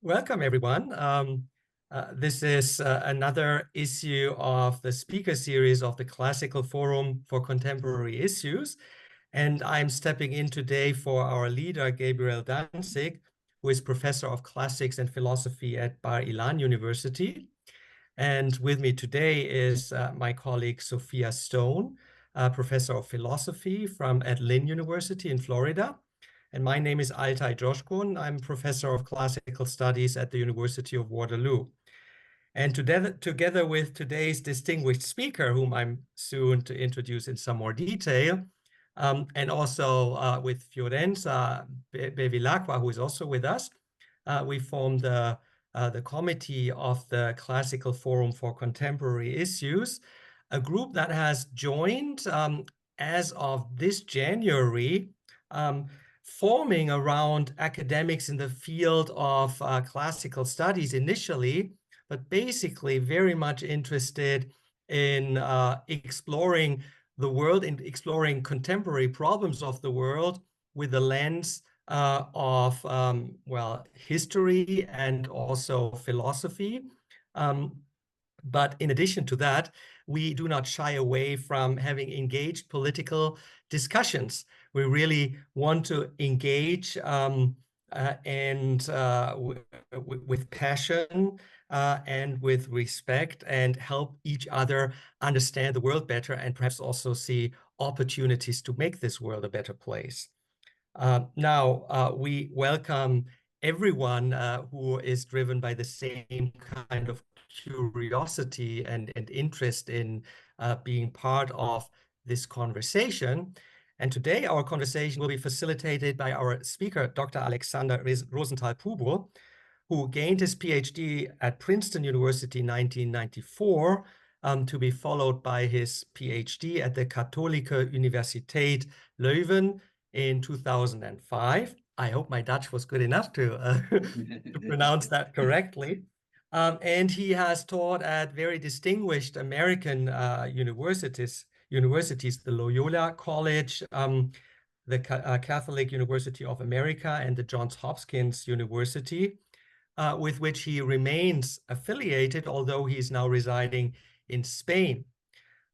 Welcome, everyone. This is another issue of the speaker series of the Classical Forum for Contemporary Issues. And I'm stepping in today for our leader, Gabriel Danzig, who is professor of classics and philosophy at Bar-Ilan University. And with me today is my colleague, Sophia Stone, professor of philosophy at Lynn University in Florida. And my name is Altai Joshkun. I'm professor of classical studies at the University of Waterloo. And together with today's distinguished speaker, whom I'm soon to introduce in some more detail, and also with Fiorenza Bevilacqua, who is also with us, we formed the committee of the Classical Forum for Contemporary Issues, a group that has joined as of this January, forming around academics in the field of classical studies initially, but basically very much interested in exploring the world and exploring contemporary problems of the world with the lens of, well, history and also philosophy. But in addition to that, we do not shy away from having engaged political discussions. We really want to engage with passion and with respect and help each other understand the world better and perhaps also see opportunities to make this world a better place. Now, we welcome everyone who is driven by the same kind of curiosity and interest in being part of this conversation. And today our conversation will be facilitated by our speaker, Dr. Alexander Rosenthal-Púbal, who gained his PhD at Princeton University in 1994, to be followed by his PhD at the Katholische Universität Leuven in 2005. I hope my Dutch was good enough to pronounce that correctly. And he has taught at very distinguished American universities, the Loyola College, the Catholic University of America, and the Johns Hopkins University, with which he remains affiliated, although he is now residing in Spain.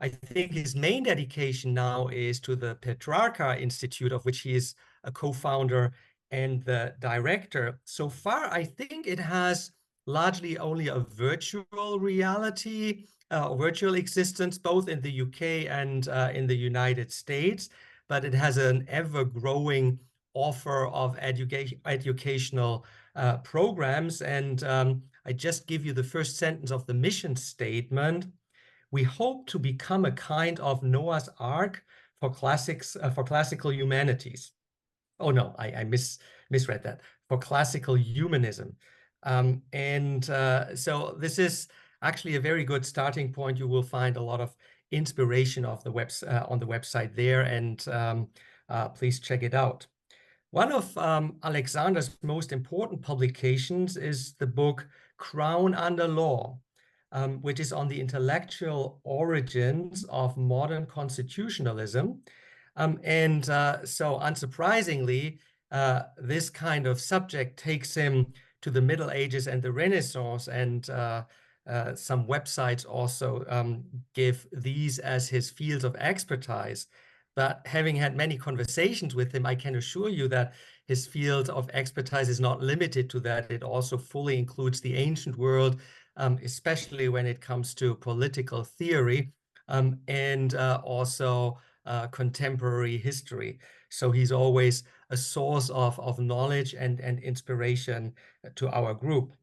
I think his main dedication now is to the Petrarca Institute, of which he is a co-founder and the director. So far, I think it has largely only a virtual reality, virtual existence, both in the UK and in the United States, but it has an ever-growing offer of educational programs. And I just give you the first sentence of the mission statement. We hope to become a kind of Noah's Ark for classical humanities. Oh no, I misread that. For classical humanism. So this is actually a very good starting point. You will find a lot of inspiration on the website there, and please check it out. One of Alexander's most important publications is the book Crown Under Law, which is on the intellectual origins of modern constitutionalism. So unsurprisingly, this kind of subject takes him to the Middle Ages and the Renaissance, and some websites also give these as his fields of expertise. But having had many conversations with him, I can assure you that his field of expertise is not limited to that. It also fully includes the ancient world, especially when it comes to political theory, and also contemporary history. So he's always a source of knowledge and inspiration to our group.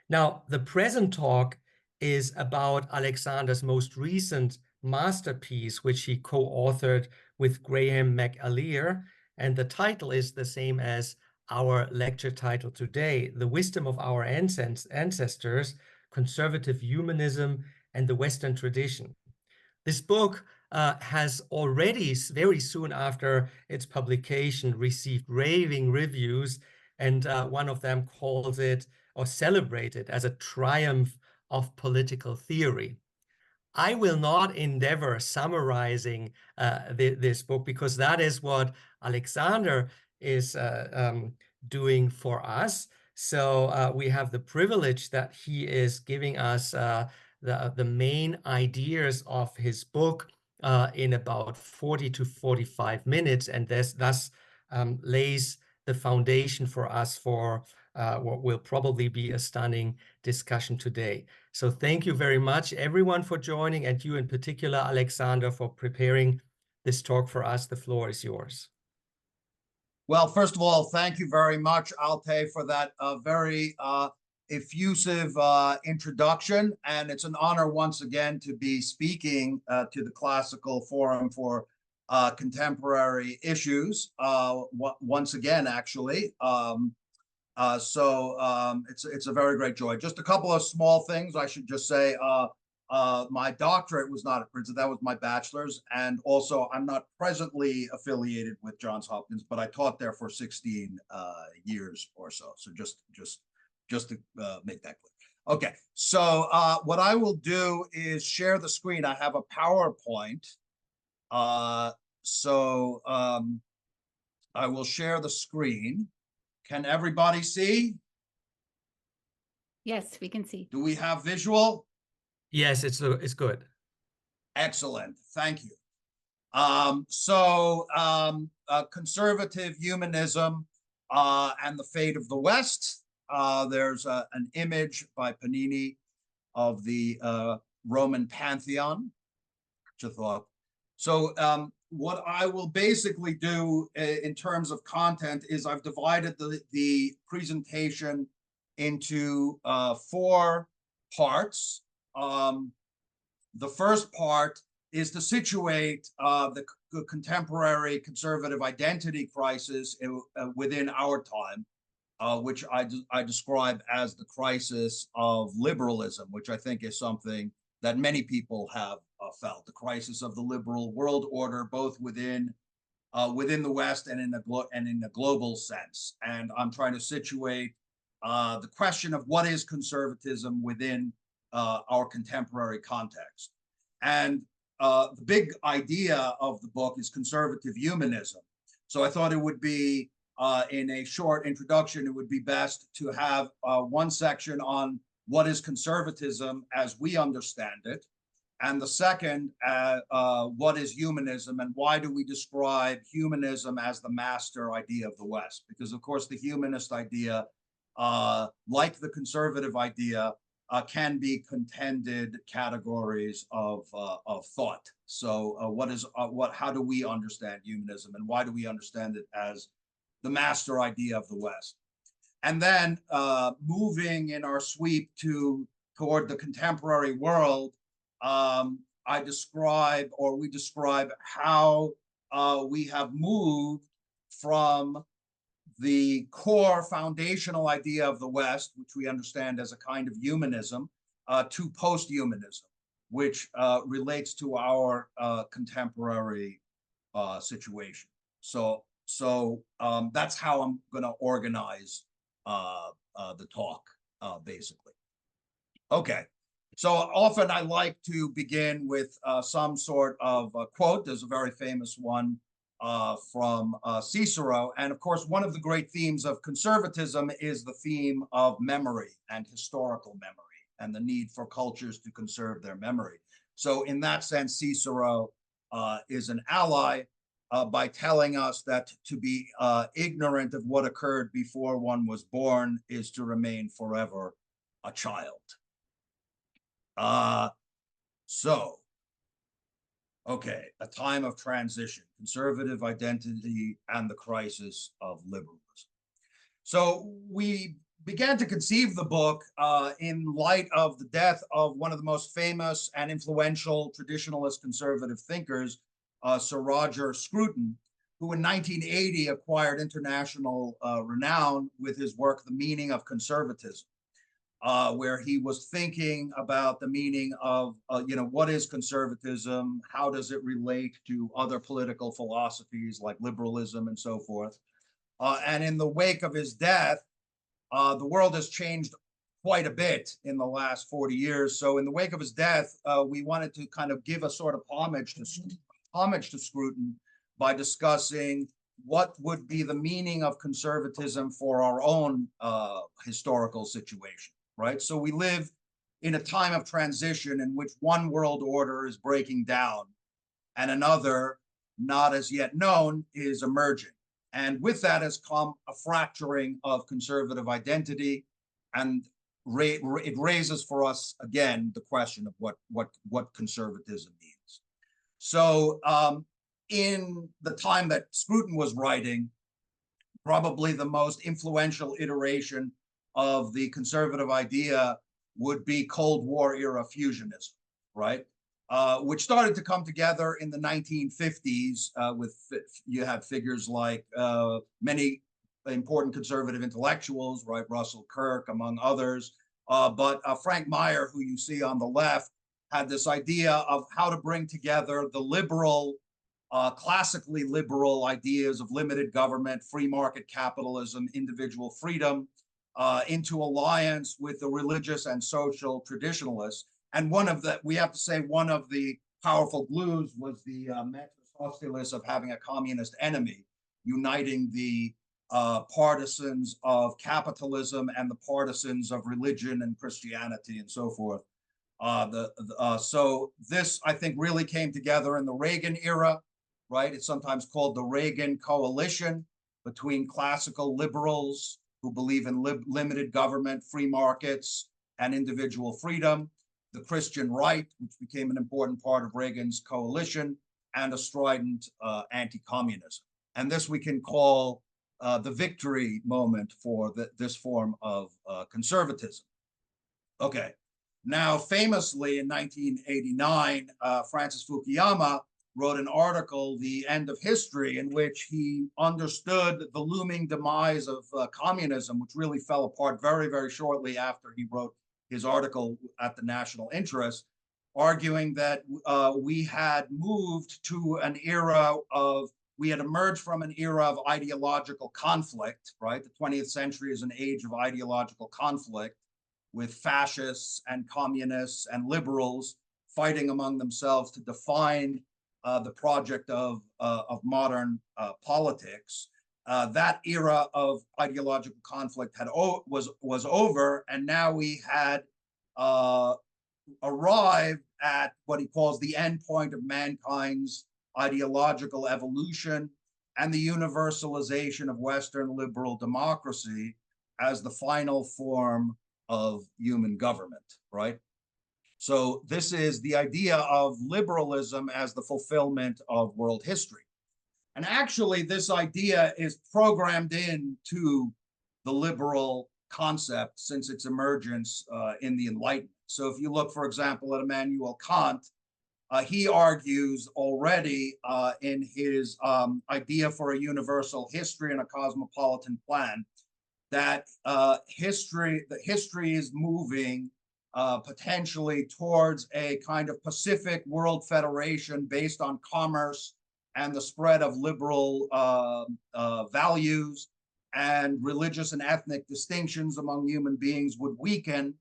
Now, the present talk is about Alexander's most recent masterpiece, which he co-authored with Graham McAleer, and the title is the same as our lecture title today, The Wisdom of Our Ancestors, Conservative Humanism and the Western Tradition. This book has already, very soon after its publication, received raving reviews, and one of them calls it or celebrated as a triumph of political theory. I will not endeavor summarizing this book, because that is what Alexander is doing for us. So we have the privilege that he is giving us the main ideas of his book in about 40 to 45 minutes, and this thus lays the foundation for us for what will probably be a stunning discussion today. So thank you very much, everyone, for joining, and you in particular, Alexander, for preparing this talk for us. The floor is yours. Well, first of all, thank you very much, Alte, for that very effusive introduction. And it's an honor once again to be speaking to the Classical Forum for Contemporary Issues, once again, actually. It's a very great joy. Just a couple of small things I should just say. My doctorate was not at Princeton, that was my bachelor's. And also I'm not presently affiliated with Johns Hopkins, but I taught there for 16 years or so. So just to make that clear. Okay, so what I will do is share the screen. I have a PowerPoint. I will share the screen. Can everybody see? Yes, we can see. Do we have visual? Yes, it's good. Excellent, thank you. Conservative humanism and the fate of the West. There's an image by Panini of the Roman Pantheon, which I thought. So what I will basically do in terms of content is I've divided the presentation into 4 parts. The first part is to situate the contemporary conservative identity crisis within our time, which I describe as the crisis of liberalism, which I think is something that many people have felt, the crisis of the liberal world order, both within the West and in a global sense. And I'm trying to situate the question of what is conservatism within our contemporary context. And the big idea of the book is conservative humanism. So I thought it would be, in a short introduction, it would be best to have one section on what is conservatism as we understand it, and the second, what is humanism and why do we describe humanism as the master idea of the West? Because of course the humanist idea, like the conservative idea, can be contended categories of thought. So how do we understand humanism and why do we understand it as the master idea of the West? And then moving in our sweep toward the contemporary world, we describe how we have moved from the core foundational idea of the West, which we understand as a kind of humanism, to post-humanism, which relates to our contemporary situation. So that's how I'm going to organize the talk, basically. Okay, so often I like to begin with some sort of quote. There's a very famous one from Cicero. And of course, one of the great themes of conservatism is the theme of memory and historical memory and the need for cultures to conserve their memory. So in that sense, Cicero is an ally by telling us that to be ignorant of what occurred before one was born is to remain forever a child. Okay, a time of transition, conservative identity and the crisis of liberalism. So we began to conceive the book in light of the death of one of the most famous and influential traditionalist conservative thinkers, Sir Roger Scruton, who in 1980 acquired international renown with his work, The Meaning of Conservatism, where he was thinking about the meaning of, what is conservatism? How does it relate to other political philosophies like liberalism and so forth? And in the wake of his death, the world has changed quite a bit in the last 40 years. So in the wake of his death, we wanted to kind of give a sort of homage to Scruton by discussing what would be the meaning of conservatism for our own historical situation, right? So we live in a time of transition in which one world order is breaking down and another, not as yet known, is emerging. And with that has come a fracturing of conservative identity, and it raises for us again the question of what conservatism means. So in the time that Scruton was writing, probably the most influential iteration of the conservative idea would be Cold War era fusionism, right? Which started to come together in the 1950s you have figures like many important conservative intellectuals, right? Russell Kirk, among others. But Frank Meyer, who you see on the left, had this idea of how to bring together the liberal, classically liberal ideas of limited government, free market capitalism, individual freedom, into alliance with the religious and social traditionalists. And we have to say, one of the powerful glues was the metus hostilis of having a communist enemy, uniting the partisans of capitalism and the partisans of religion and Christianity and so forth. So this, I think, really came together in the Reagan era, right? It's sometimes called the Reagan coalition between classical liberals who believe in limited government, free markets, and individual freedom, the Christian right, which became an important part of Reagan's coalition, and a strident anti-communism. And this we can call the victory moment for this form of conservatism. Okay, now famously in 1989, Francis Fukuyama wrote an article, The End of History, in which he understood the looming demise of communism, which really fell apart very, very shortly after he wrote his article at the National Interest, arguing that we had moved to an era of, we had emerged from an era of ideological conflict, right? The 20th century is an age of ideological conflict with fascists and communists and liberals fighting among themselves to define the project of modern politics. That era of ideological conflict was over, and now we had arrived at what he calls the end point of mankind's ideological evolution and the universalization of Western liberal democracy as the final form of human government, right? So this is the idea of liberalism as the fulfillment of world history. And actually, this idea is programmed into the liberal concept since its emergence in the Enlightenment. So if you look, for example, at Immanuel Kant, he argues already in his idea for a universal history and a cosmopolitan plan that history is moving potentially towards a kind of Pacific world federation based on commerce and the spread of liberal values, and religious and ethnic distinctions among human beings would weaken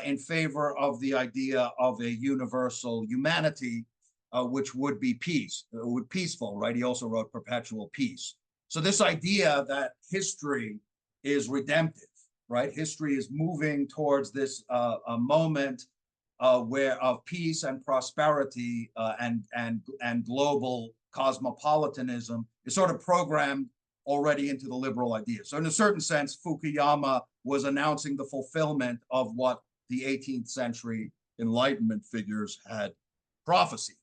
in favor of the idea of a universal humanity, which would be peaceful, right? He also wrote Perpetual Peace. So this idea that history is redemptive, right? History is moving towards this a moment where of peace and prosperity and global cosmopolitanism is sort of programmed already into the liberal idea. So in a certain sense, Fukuyama was announcing the fulfillment of what the 18th century Enlightenment figures had prophesied.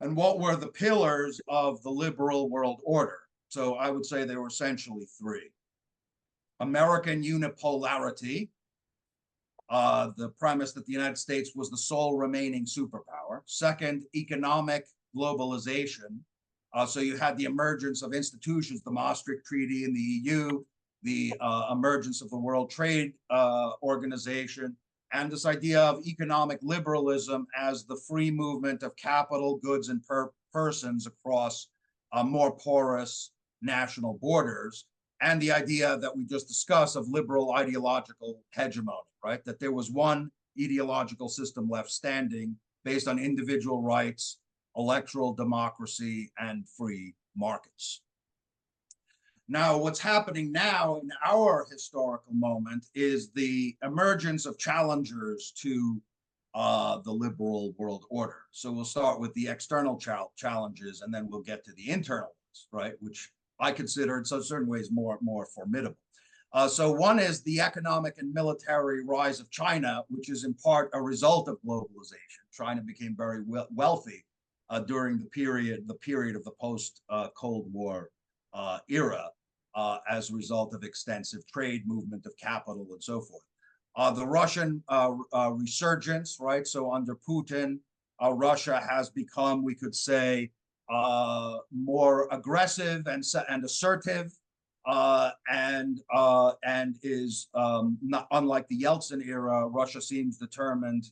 And what were the pillars of the liberal world order? So I would say there were essentially three. American unipolarity, the premise that the United States was the sole remaining superpower. Second, economic globalization. So you had the emergence of institutions, the Maastricht Treaty in the EU, the emergence of the World Trade Organization, and this idea of economic liberalism as the free movement of capital, goods, and persons across more porous national borders, and the idea that we just discussed of liberal ideological hegemony, right? That there was one ideological system left standing based on individual rights, electoral democracy, and free markets. Now, what's happening now in our historical moment is the emergence of challengers to the liberal world order. So we'll start with the external challenges, and then we'll get to the internal ones, right? Which I consider in certain ways more formidable. So one is the economic and military rise of China, which is in part a result of globalization. China became very wealthy during the period of the post-Cold War era as a result of extensive trade, movement of capital, and so forth. The Russian resurgence, right? So under Putin, Russia has become, we could say, more aggressive and assertive, and is not unlike the Yeltsin era. Russia seems determined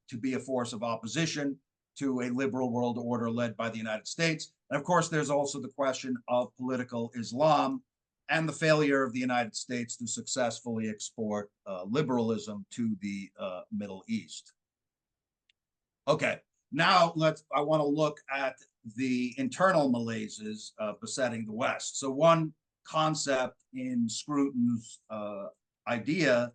to be a force of opposition to a liberal world order led by the United States. And of course, there's also the question of political Islam and the failure of the United States to successfully export liberalism to the Middle East. Okay, now I want to look at the internal malaises besetting the West. So one concept in Scruton's ideas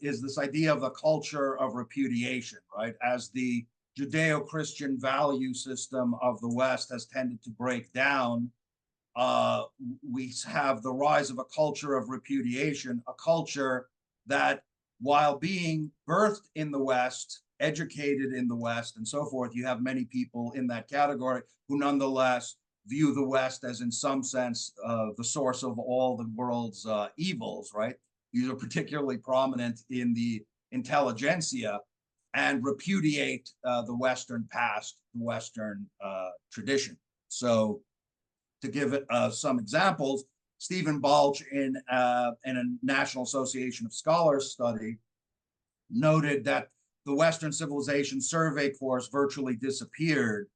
is this idea of a culture of repudiation, right? As the Judeo-Christian value system of the West has tended to break down, we have the rise of a culture of repudiation, a culture that, while being birthed in the West, educated in the West, and so forth, you have many people in that category who nonetheless view the West as, in some sense, the source of all the world's evils, right? These are particularly prominent in the intelligentsia, and repudiate the Western past, the Western tradition. So, to give it some examples, Stephen Balch in a National Association of Scholars study noted that the Western Civilization Survey course virtually disappeared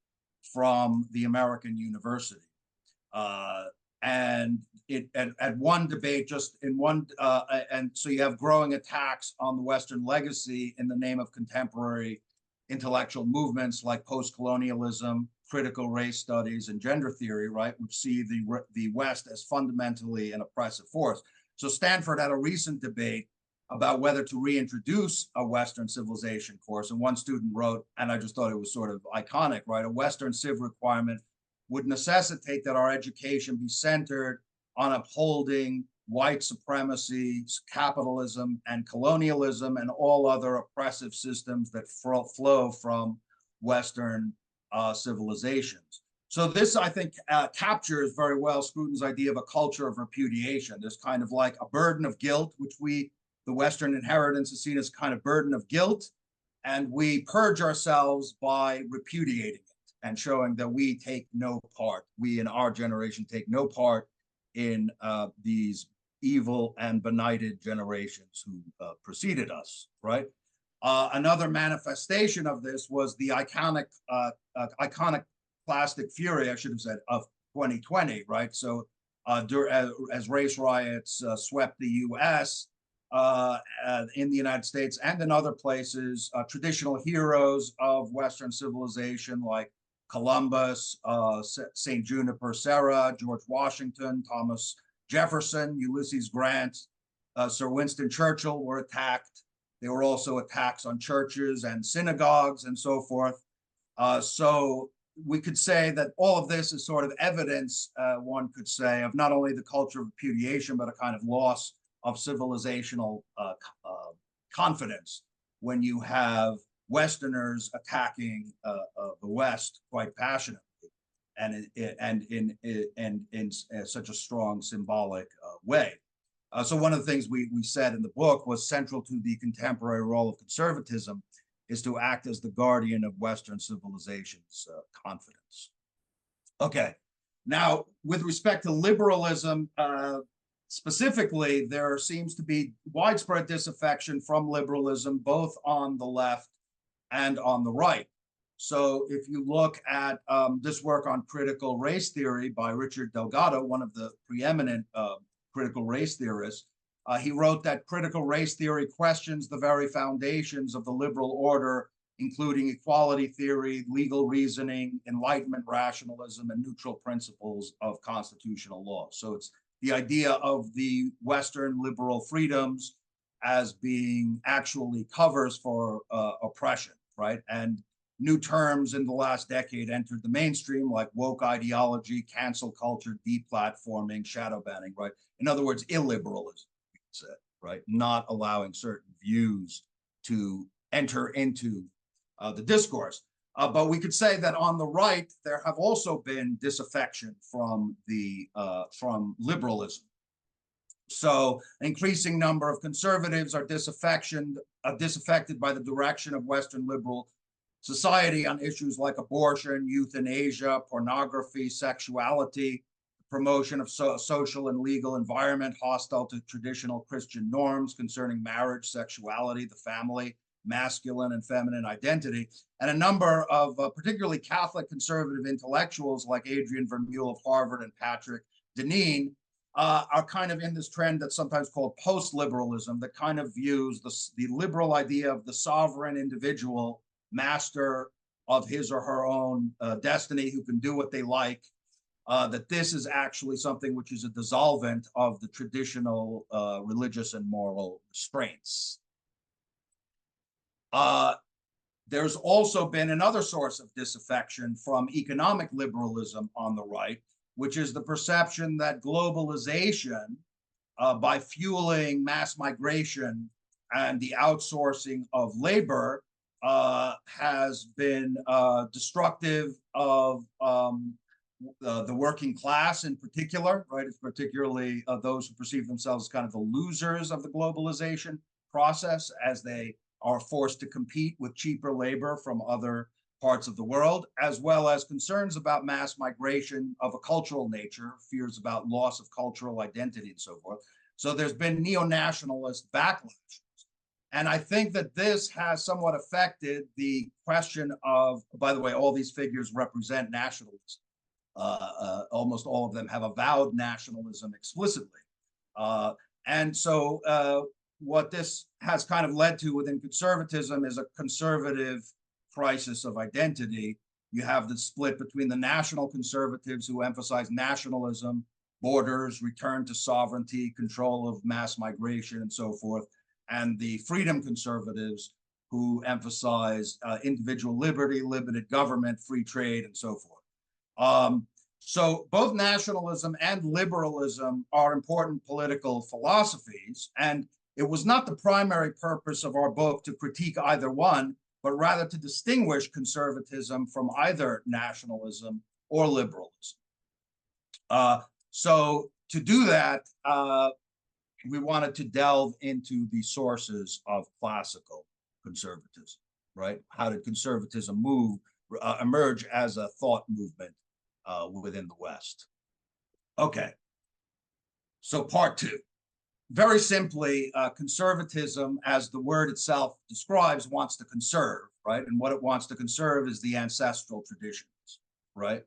from the American university. And at one debate, just in one, and so you have growing attacks on the Western legacy in the name of contemporary intellectual movements like post-colonialism, critical race studies, and gender theory, right, which see the West as fundamentally an oppressive force. So Stanford had a recent debate about whether to reintroduce a Western civilization course. And one student wrote, and I just thought it was sort of iconic, right? A Western civ requirement would necessitate that our education be centered on upholding white supremacy, capitalism, and colonialism, and all other oppressive systems that flow from Western civilizations. So this, I think, captures very well Scruton's idea of a culture of repudiation. There's kind of like a burden of guilt, which the Western inheritance is seen as kind of burden of guilt, and we purge ourselves by repudiating it and showing that we take no part. We in our generation take no part in these evil and benighted generations who preceded us, right? Another manifestation of this was the iconic plastic fury, I should have said, of 2020, right? So as race riots swept the US, in the United States and in other places, traditional heroes of Western civilization like Columbus, St. Juniper Serra, George Washington, Thomas Jefferson, Ulysses Grant, Sir Winston Churchill were attacked. There were also attacks on churches and synagogues and so forth. So we could say that all of this is sort of evidence, one could say, of not only the culture of repudiation, but a kind of loss of civilizational confidence when you have Westerners attacking the West quite passionately and in such a strong symbolic way. So one of the things we said in the book was central to the contemporary role of conservatism is to act as the guardian of Western civilization's confidence. Okay, now with respect to liberalism, specifically, there seems to be widespread disaffection from liberalism, both on the left and on the right. So if you look at this work on critical race theory by Richard Delgado, one of the preeminent critical race theorists, he wrote that critical race theory questions the very foundations of the liberal order including equality theory, legal reasoning, Enlightenment rationalism, and neutral principles of constitutional law. So it's the idea of the Western liberal freedoms as being actually covers for oppression, right? And new terms in the last decade entered the mainstream, like woke ideology, cancel culture, deplatforming, shadow banning, right? In other words, illiberalism, you could say, right? Not allowing certain views to enter into the discourse. But we could say that on the right, there have also been disaffection from liberalism. So an increasing number of conservatives are disaffected by the direction of Western liberal society on issues like abortion, euthanasia, pornography, sexuality, promotion of social and legal environment hostile to traditional Christian norms concerning marriage, sexuality, the family, masculine and feminine identity. And a number of particularly Catholic conservative intellectuals like Adrian Vermeule of Harvard and Patrick Deneen are kind of in this trend that's sometimes called post-liberalism, that kind of views the liberal idea of the sovereign individual, master of his or her own destiny, who can do what they like, that this is actually something which is a dissolvent of the traditional religious and moral restraints. There's also been another source of disaffection from economic liberalism on the right, which is the perception that globalization, by fueling mass migration and the outsourcing of labor, has been destructive of the working class in particular, right? It's particularly those who perceive themselves as kind of the losers of the globalization process, as they are forced to compete with cheaper labor from other parts of the world, as well as concerns about mass migration of a cultural nature, fears about loss of cultural identity and so forth. So there's been neo-nationalist backlash. And I think that this has somewhat affected the question of, by the way, all these figures represent nationalism. Almost all of them have avowed nationalism explicitly. And so what this has kind of led to within conservatism is a conservative crisis of identity. You have the split between the national conservatives who emphasize nationalism, borders, return to sovereignty, control of mass migration, and so forth, and the freedom conservatives who emphasize individual liberty, limited government, free trade, and so forth. So both nationalism and liberalism are important political philosophies, and it was not the primary purpose of our book to critique either one, but rather to distinguish conservatism from either nationalism or liberalism. So to do that, we wanted to delve into the sources of classical conservatism, right? How did conservatism emerge as a thought movement within the West? Okay, so part two. Very simply, conservatism, as the word itself describes, wants to conserve, right? And what it wants to conserve is the ancestral traditions, right?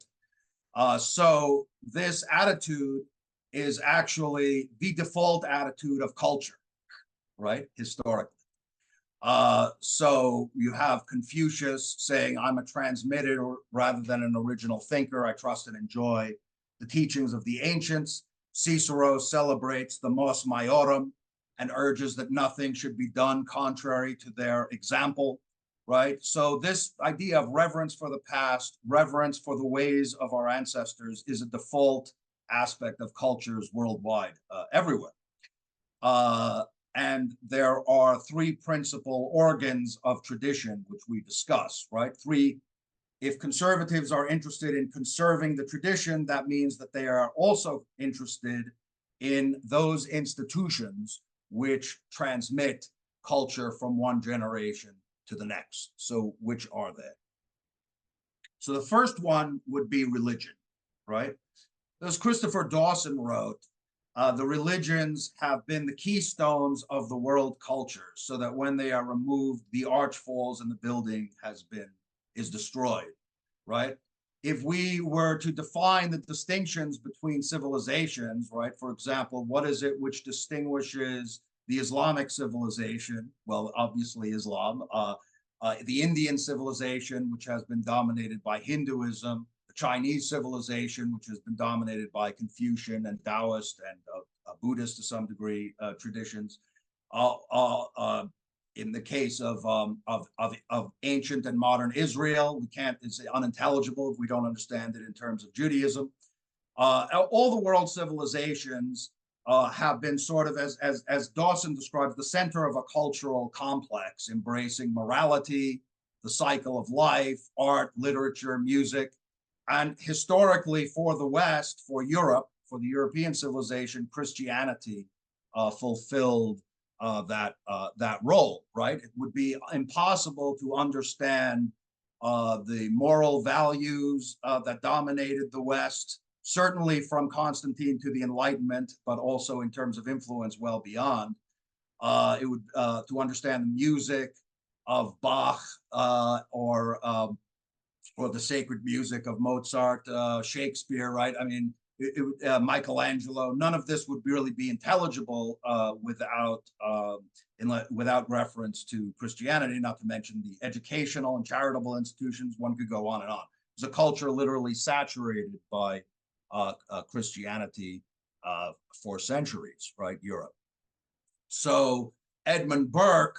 So this attitude is actually the default attitude of culture, right? Historically. So you have Confucius saying, I'm a transmitter rather than an original thinker. I trust and enjoy the teachings of the ancients. Cicero celebrates the mos maiorum and urges that nothing should be done contrary to their example, right? So this idea of reverence for the past, reverence for the ways of our ancestors is a default aspect of cultures worldwide, everywhere. And there are three principal organs of tradition, which we discuss, right? If conservatives are interested in conserving the tradition, that means that they are also interested in those institutions which transmit culture from one generation to the next. So which are they? So the first one would be religion, right? As Christopher Dawson wrote, the religions have been the keystones of the world culture, so that when they are removed, the arch falls and the building is destroyed, right? If we were to define the distinctions between civilizations, right? For example, what is it which distinguishes the Islamic civilization? Well, obviously Islam. the Indian civilization, which has been dominated by Hinduism, the Chinese civilization, which has been dominated by Confucian and Taoist and Buddhist to some degree traditions. In the case of ancient and modern Israel, it's unintelligible if we don't understand it in terms of Judaism. All the world civilizations have been sort of, as Dawson describes, the center of a cultural complex, embracing morality, the cycle of life, art, literature, music. And historically, for the West, for Europe, for the European civilization, Christianity fulfilled that role, right? It would be impossible to understand the moral values that dominated the West, certainly from Constantine to the Enlightenment, but also in terms of influence well beyond. It would to understand the music of Bach or the sacred music of Mozart, Shakespeare, right? I mean, Michelangelo. None of this would really be intelligible without reference to Christianity. Not to mention the educational and charitable institutions. One could go on and on. It's a culture literally saturated by Christianity for centuries, right? Europe. So Edmund Burke,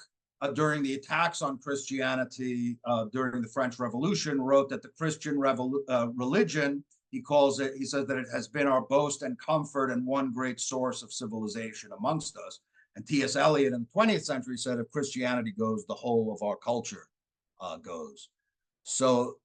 during the attacks on Christianity during the French Revolution, wrote that the Christian religion, he says that it has been our boast and comfort and one great source of civilization amongst us. And T.S. Eliot in the 20th century said, if Christianity goes, the whole of our culture goes. So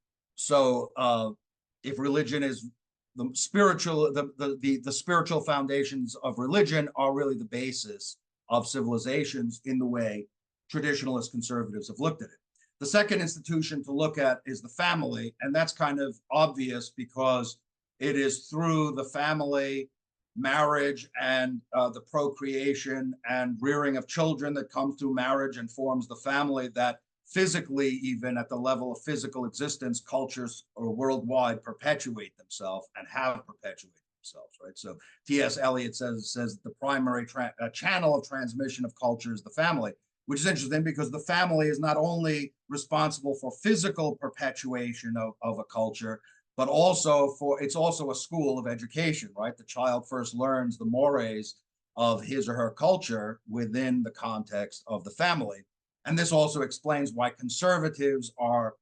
if religion is the spiritual, the spiritual foundations of religion are really the basis of civilizations in the way traditionalist conservatives have looked at it. The second institution to look at is the family, and that's kind of obvious because it is through the family, marriage, and the procreation and rearing of children that comes through marriage and forms the family that physically, even at the level of physical existence, cultures or worldwide perpetuate themselves and have perpetuated themselves, right? So T.S. Eliot says the primary channel of transmission of culture is the family, which is interesting because the family is not only responsible for physical perpetuation of a culture, but also it's also a school of education, right? The child first learns the mores of his or her culture within the context of the family. And this also explains why conservatives are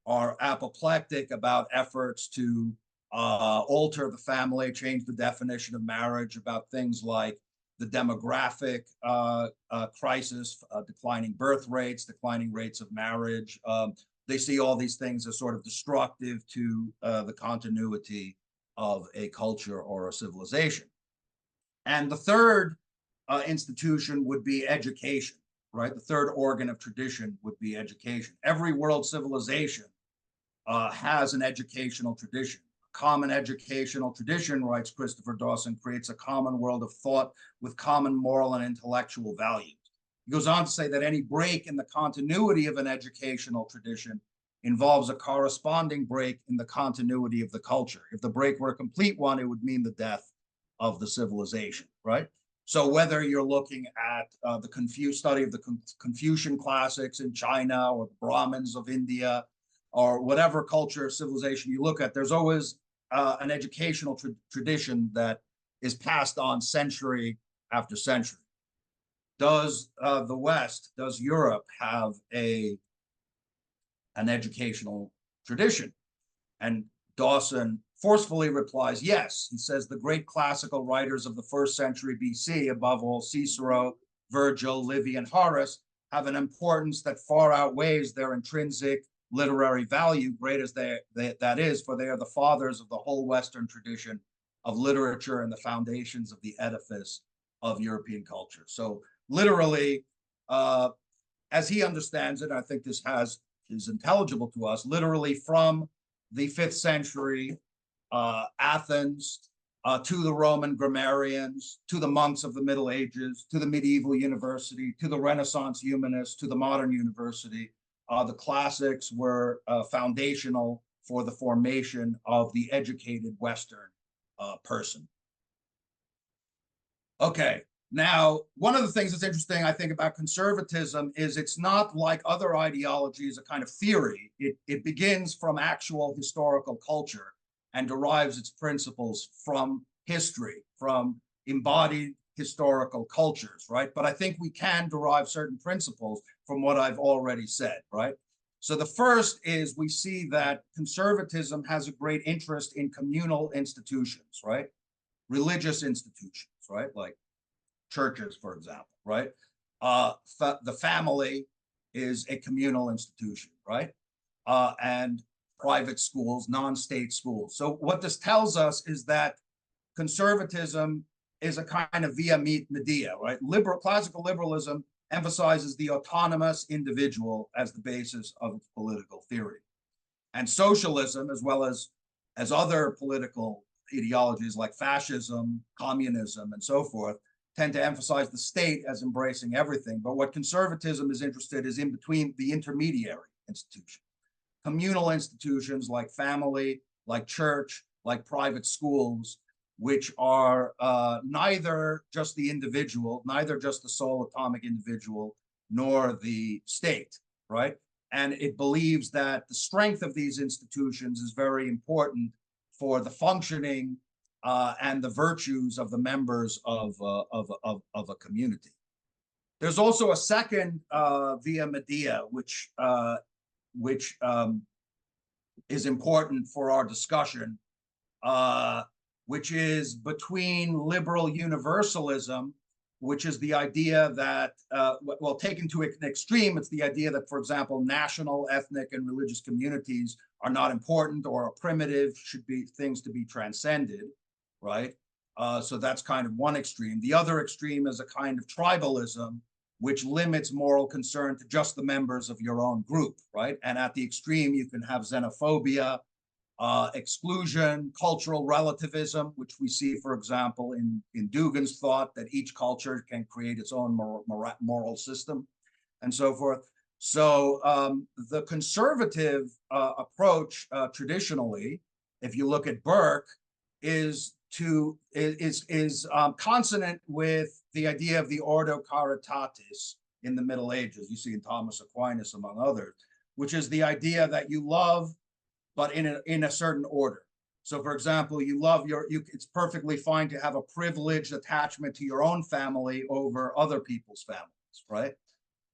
apoplectic about efforts to alter the family, change the definition of marriage, about things like the demographic crisis, declining birth rates, declining rates of marriage. They see all these things as sort of destructive to the continuity of a culture or a civilization. And the third institution would be education, right? The third organ of tradition would be education. Every world civilization has an educational tradition. Common educational tradition, writes Christopher Dawson, creates a common world of thought with common moral and intellectual values. He goes on to say that any break in the continuity of an educational tradition involves a corresponding break in the continuity of the culture. If the break were a complete one, it would mean the death of the civilization, right? So whether you're looking at the study of the Confucian classics in China or the Brahmins of India, or whatever culture or civilization you look at, there's always an educational tradition that is passed on century after century. Does the West, does Europe have an educational tradition? And Dawson forcefully replies, yes. He says the great classical writers of the 1st century BC, above all Cicero, Virgil, Livy, and Horace, have an importance that far outweighs their intrinsic literary value, great as that is, for they are the fathers of the whole Western tradition of literature and the foundations of the edifice of European culture. So literally, as he understands it, I think this is intelligible to us, literally from the 5th century Athens to the Roman grammarians, to the monks of the Middle Ages, to the medieval university, to the Renaissance humanists, to the modern university, the classics were foundational for the formation of the educated Western person. Okay, Now, one of the things that's interesting, I think, about conservatism is it's not like other ideologies, a kind of theory. It begins from actual historical culture and derives its principles from history, from embodied historical cultures, right? But I think we can derive certain principles from what I've already said, right? So the first is we see that conservatism has a great interest in communal institutions, right? Religious institutions, right? Like churches, for example, right? The family is a communal institution, right? And private schools, non-state schools. So what this tells us is that conservatism is a kind of via media, right? Classical liberalism emphasizes the autonomous individual as the basis of its political theory. And socialism, as well as other political ideologies like fascism, communism, and so forth, tend to emphasize the state as embracing everything. But what conservatism is interested is in between the intermediary institution. Communal institutions like family, like church, like private schools, which are neither just the individual, neither just the sole atomic individual, nor the state, right? And it believes that the strength of these institutions is very important for the functioning and the virtues of the members of a community. There's also a second via media, which is important for our discussion, which is between liberal universalism, which is the idea that, well, taken to an extreme, it's the idea that, for example, national, ethnic, and religious communities are not important or are primitive, should be things to be transcended, right? So that's kind of one extreme. The other extreme is a kind of tribalism, which limits moral concern to just the members of your own group, right? And at the extreme, you can have xenophobia, exclusion, cultural relativism, which we see, for example, in Dugin's thought that each culture can create its own moral system, and so forth. So the conservative approach traditionally, if you look at Burke, is consonant with the idea of the Ordo Caritatis in the Middle Ages. You see in Thomas Aquinas, among others, which is the idea that you love, but in a certain order. So, for example, you love it's perfectly fine to have a privileged attachment to your own family over other people's families, right?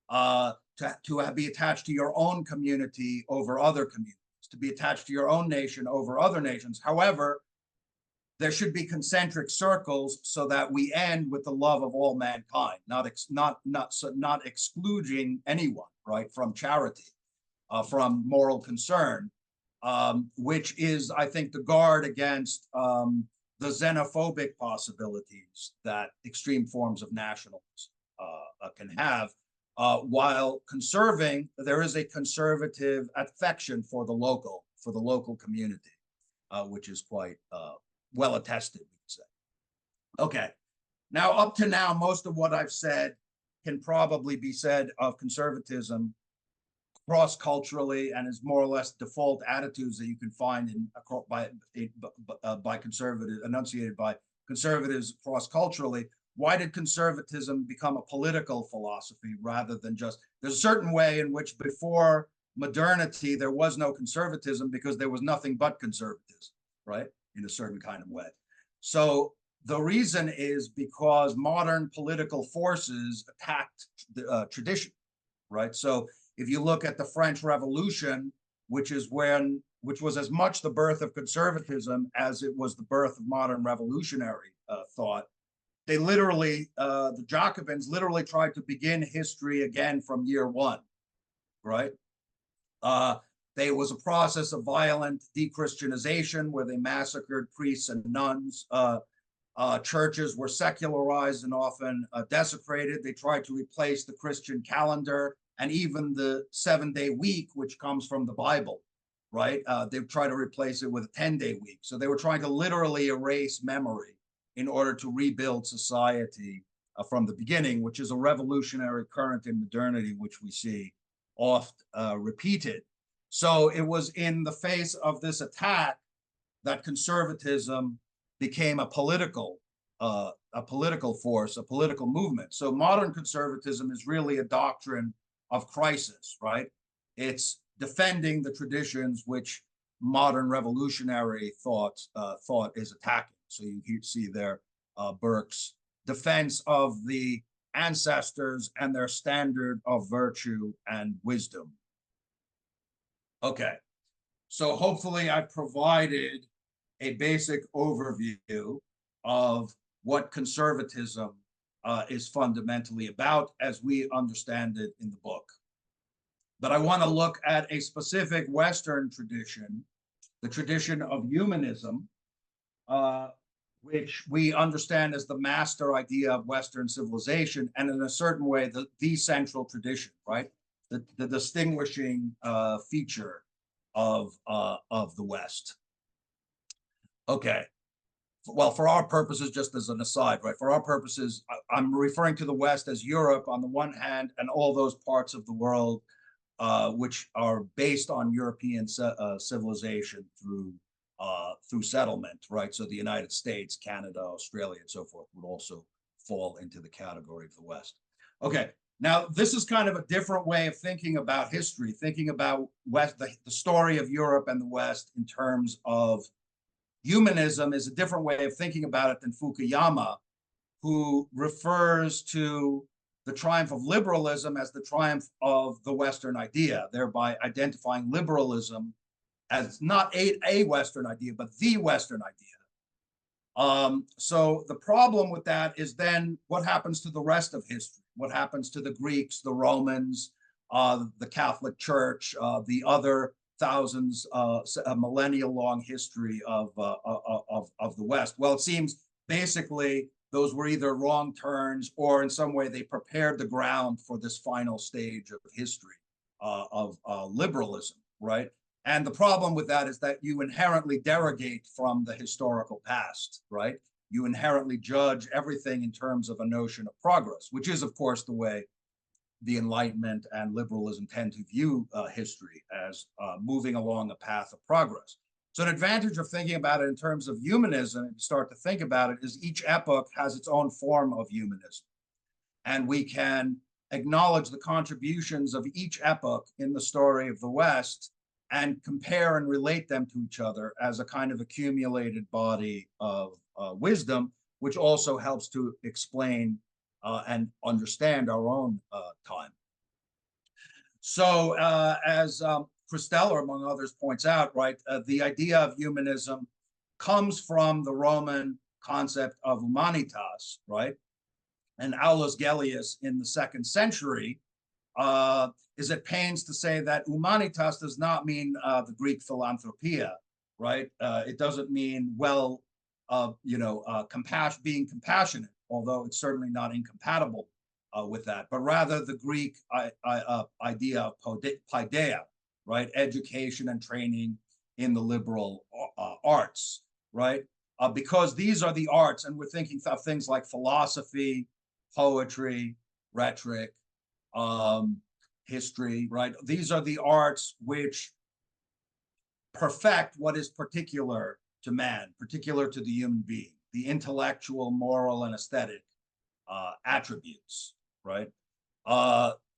To be attached to your own community over other communities, to be attached to your own nation over other nations. However, there should be concentric circles so that we end with the love of all mankind, not excluding anyone, right, from charity, from moral concern, which is, I think, the guard against the xenophobic possibilities that extreme forms of nationalism can have. While conserving, there is a conservative affection for the local community, which is quite well attested, we could say. Okay, now up to now, most of what I've said can probably be said of conservatism cross-culturally and is more or less default attitudes that you can find by conservative, enunciated by conservatives cross-culturally. Why did conservatism become a political philosophy rather than just, there's a certain way in which before modernity, there was no conservatism because there was nothing but conservatism, right? In a certain kind of way. So the reason is because modern political forces attacked the tradition, right? So if you look at the French Revolution, which was as much the birth of conservatism as it was the birth of modern revolutionary thought, they literally, the Jacobins literally tried to begin history again from year one, right? There was a process of violent de-Christianization where they massacred priests and nuns. Churches were secularized and often desecrated. They tried to replace the Christian calendar and even the 7-day week, which comes from the Bible, right? They tried to replace it with a 10-day week. So they were trying to literally erase memory in order to rebuild society from the beginning, which is a revolutionary current in modernity, which we see oft repeated. So it was in the face of this attack that conservatism became a political a political force, a political movement. So modern conservatism is really a doctrine of crisis, right? It's defending the traditions which modern revolutionary thought is attacking. So you see there Burke's defense of the ancestors and their standard of virtue and wisdom. Okay, so hopefully I provided a basic overview of what conservatism is fundamentally about as we understand it in the book. But I want to look at a specific Western tradition, the tradition of humanism, which we understand as the master idea of Western civilization, and in a certain way, the central tradition, right? The distinguishing feature of the West. Okay. Well, for our purposes, just as an aside, right? For our purposes, I'm referring to the West as Europe on the one hand, and all those parts of the world which are based on European civilization through settlement, right? So the United States, Canada, Australia, and so forth would also fall into the category of the West. Okay, now this is kind of a different way of thinking about history, thinking about the story of Europe and the West in terms of humanism is a different way of thinking about it than Fukuyama, who refers to the triumph of liberalism as the triumph of the Western idea, thereby identifying liberalism as not a Western idea, but the Western idea. So the problem with that is then what happens to the rest of history? What happens to the Greeks, the Romans, the Catholic Church, the other thousands, a millennia-long history of the West? Well, it seems basically those were either wrong turns or in some way they prepared the ground for this final stage of history of liberalism, right? And the problem with that is that you inherently derogate from the historical past, right? You inherently judge everything in terms of a notion of progress, which is, of course, the way the Enlightenment and liberalism tend to view history as moving along a path of progress. So an advantage of thinking about it in terms of humanism, if you start to think about it, is each epoch has its own form of humanism. And we can acknowledge the contributions of each epoch in the story of the West and compare and relate them to each other as a kind of accumulated body of wisdom, which also helps to explain and understand our own time. So as Christeller, among others, points out, right, the idea of humanism comes from the Roman concept of humanitas, right? And Aulus Gellius in the 2nd century is at pains to say that humanitas does not mean the Greek philanthropia, right? It doesn't mean, well, being compassionate, although it's certainly not incompatible with that, but rather the Greek idea of paideia, right? Education and training in the liberal arts, right? Because these are the arts, and we're thinking of things like philosophy, poetry, rhetoric, history, right? These are the arts which perfect what is particular to man, particular to the human being, the intellectual, moral, and aesthetic attributes, right?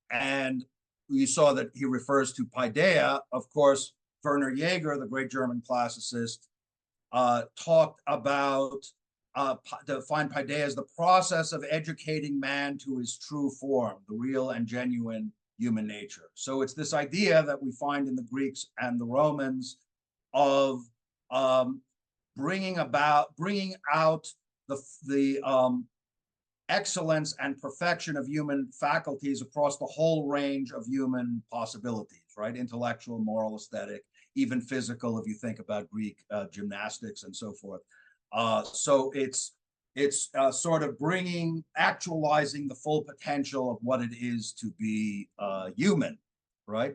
And you saw that he refers to paideia. Of course, Werner Jaeger, the great German classicist, talked about defined paideia as the process of educating man to his true form, the real and genuine human nature. So it's this idea that we find in the Greeks and the Romans of bringing out the excellence and perfection of human faculties across the whole range of human possibilities, right? Intellectual, moral, aesthetic, even physical, if you think about Greek gymnastics and so forth. So it's sort of actualizing the full potential of what it is to be human, right?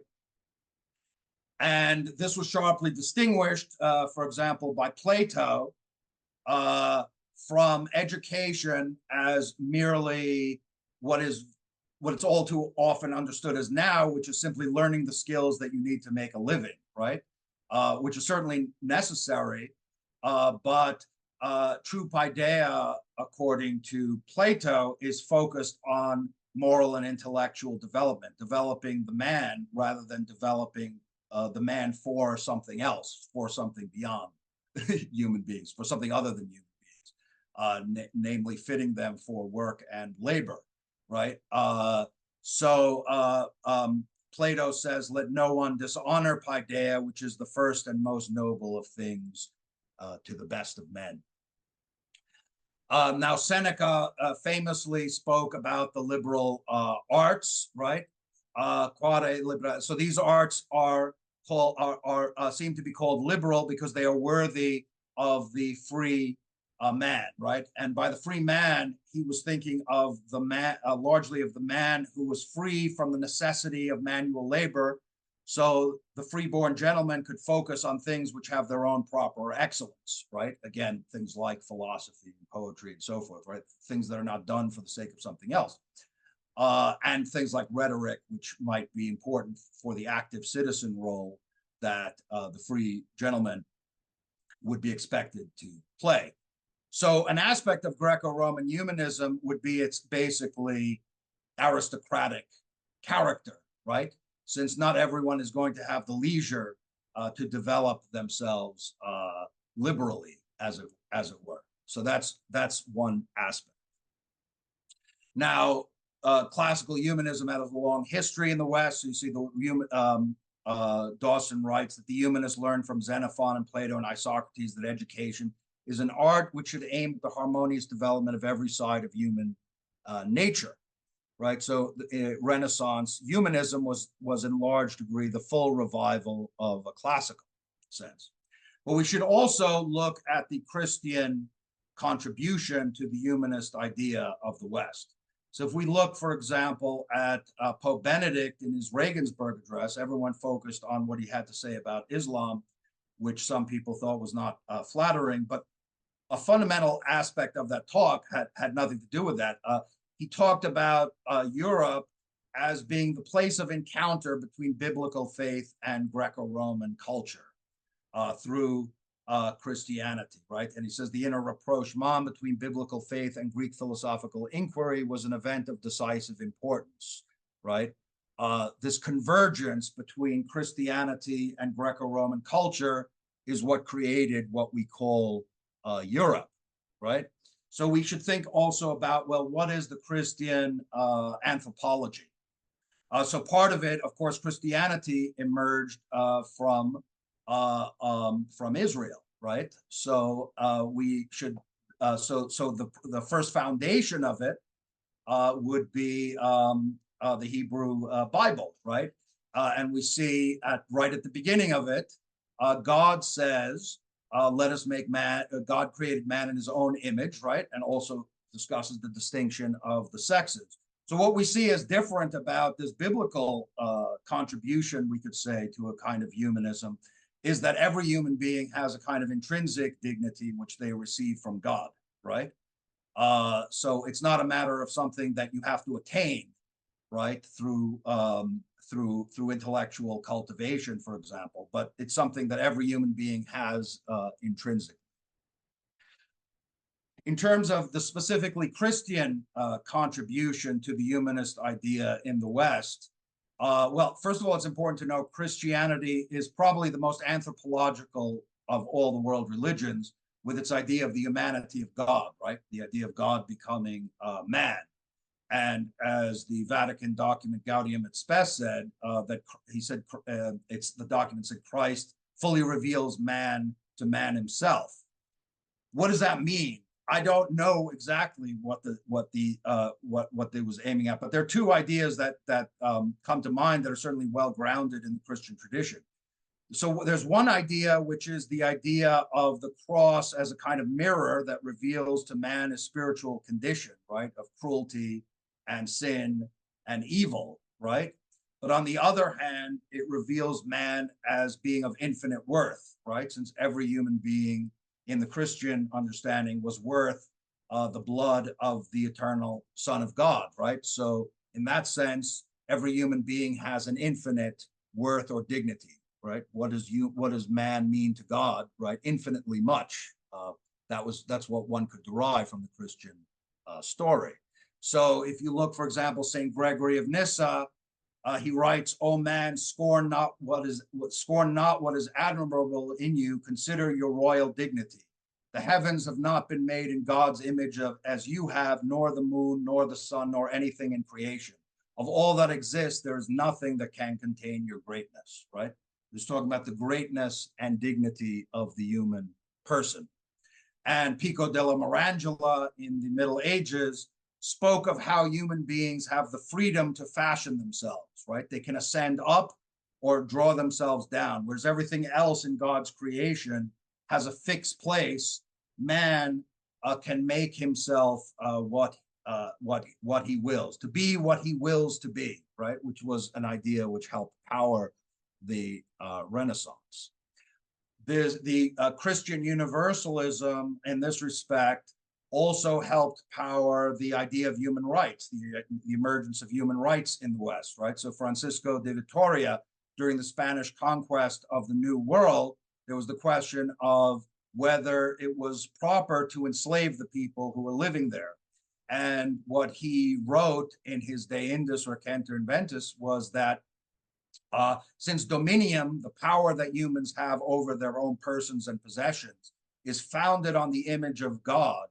And this was sharply distinguished, for example, by Plato from education as merely what it's all too often understood as now, which is simply learning the skills that you need to make a living, right? Which is certainly necessary, but true paideia, according to Plato, is focused on moral and intellectual development, developing the man rather than developing the man for something else, for something beyond human beings, for something other than human beings, namely fitting them for work and labor, right? Plato says, let no one dishonor paideia, which is the first and most noble of things, to the best of men. Now, Seneca famously spoke about the liberal arts, right? So these arts are called seem to be called liberal because they are worthy of the free man, right? And by the free man, he was thinking of the man, largely of the man who was free from the necessity of manual labor. So the freeborn gentleman could focus on things which have their own proper excellence, right? Again, things like philosophy and poetry and so forth, right? Things that are not done for the sake of something else. And things like rhetoric, which might be important for the active citizen role that the free gentleman would be expected to play. So an aspect of Greco-Roman humanism would be its basically aristocratic character, right? Since not everyone is going to have the leisure to develop themselves liberally, as it were. So that's one aspect. Now, classical humanism has a long history in the West. So you see Dawson writes that the humanists learned from Xenophon and Plato and Isocrates that education is an art which should aim at the harmonious development of every side of human nature, right? So Renaissance humanism was in large degree the full revival of a classical sense. But we should also look at the Christian contribution to the humanist idea of the West. So if we look, for example, at Pope Benedict in his Regensburg address, everyone focused on what he had to say about Islam, which some people thought was not flattering, but a fundamental aspect of that talk had nothing to do with that. He talked about Europe as being the place of encounter between biblical faith and Greco-Roman culture through Christianity, right? And he says the inner rapprochement between biblical faith and Greek philosophical inquiry was an event of decisive importance, right? This convergence between Christianity and Greco-Roman culture is what created what we call Europe, right? So we should think also about, well, what is the Christian anthropology? So part of it, of course, Christianity emerged from Israel, right? So we should, the first foundation of it would be the Hebrew Bible, right? And we see right at the beginning of it, God says, let us make man, God created man in his own image, right? And also discusses the distinction of the sexes. So what we see as different about this biblical contribution, we could say, to a kind of humanism, is that every human being has a kind of intrinsic dignity which they receive from God, right? So it's not a matter of something that you have to attain, right, through intellectual cultivation, for example, but it's something that every human being has intrinsically. In terms of the specifically Christian contribution to the humanist idea in the West, well, first of all, it's important to know Christianity is probably the most anthropological of all the world religions, with its idea of the humanity of God, right? The idea of God becoming man. And as the Vatican document Gaudium et Spes said, that he said, it's the document said Christ fully reveals man to man himself. What does that mean? I don't know exactly what they was aiming at, but there are two ideas that come to mind that are certainly well grounded in the Christian tradition. So there's one idea, which is the idea of the cross as a kind of mirror that reveals to man his spiritual condition, right, of cruelty and sin and evil, right? But on the other hand, it reveals man as being of infinite worth, right? Since every human being in the Christian understanding was worth the blood of the eternal Son of God, right? So in that sense, every human being has an infinite worth or dignity, right? What does man mean to God, right? Infinitely much. That's what one could derive from the Christian story. So if you look, for example, St. Gregory of Nyssa, he writes, "O man, scorn not what is admirable in you. Consider your royal dignity. The heavens have not been made in God's image as you have, nor the moon, nor the sun, nor anything in creation. Of all that exists, there is nothing that can contain your greatness." Right? He's talking about the greatness and dignity of the human person. And Pico della Mirandola in the Middle Ages spoke of how human beings have the freedom to fashion themselves, right? They can ascend up or draw themselves down, whereas everything else in God's creation has a fixed place. Man can make himself what he wills, to be what he wills to be, right? Which was an idea which helped power the Renaissance. There's the Christian universalism in this respect also helped power the idea of human rights, the emergence of human rights in the West, right? So Francisco de Vitoria, during the Spanish conquest of the New World, there was the question of whether it was proper to enslave the people who were living there. And what he wrote in his De Indus Recentur Inventus was that since dominium, the power that humans have over their own persons and possessions, is founded on the image of God,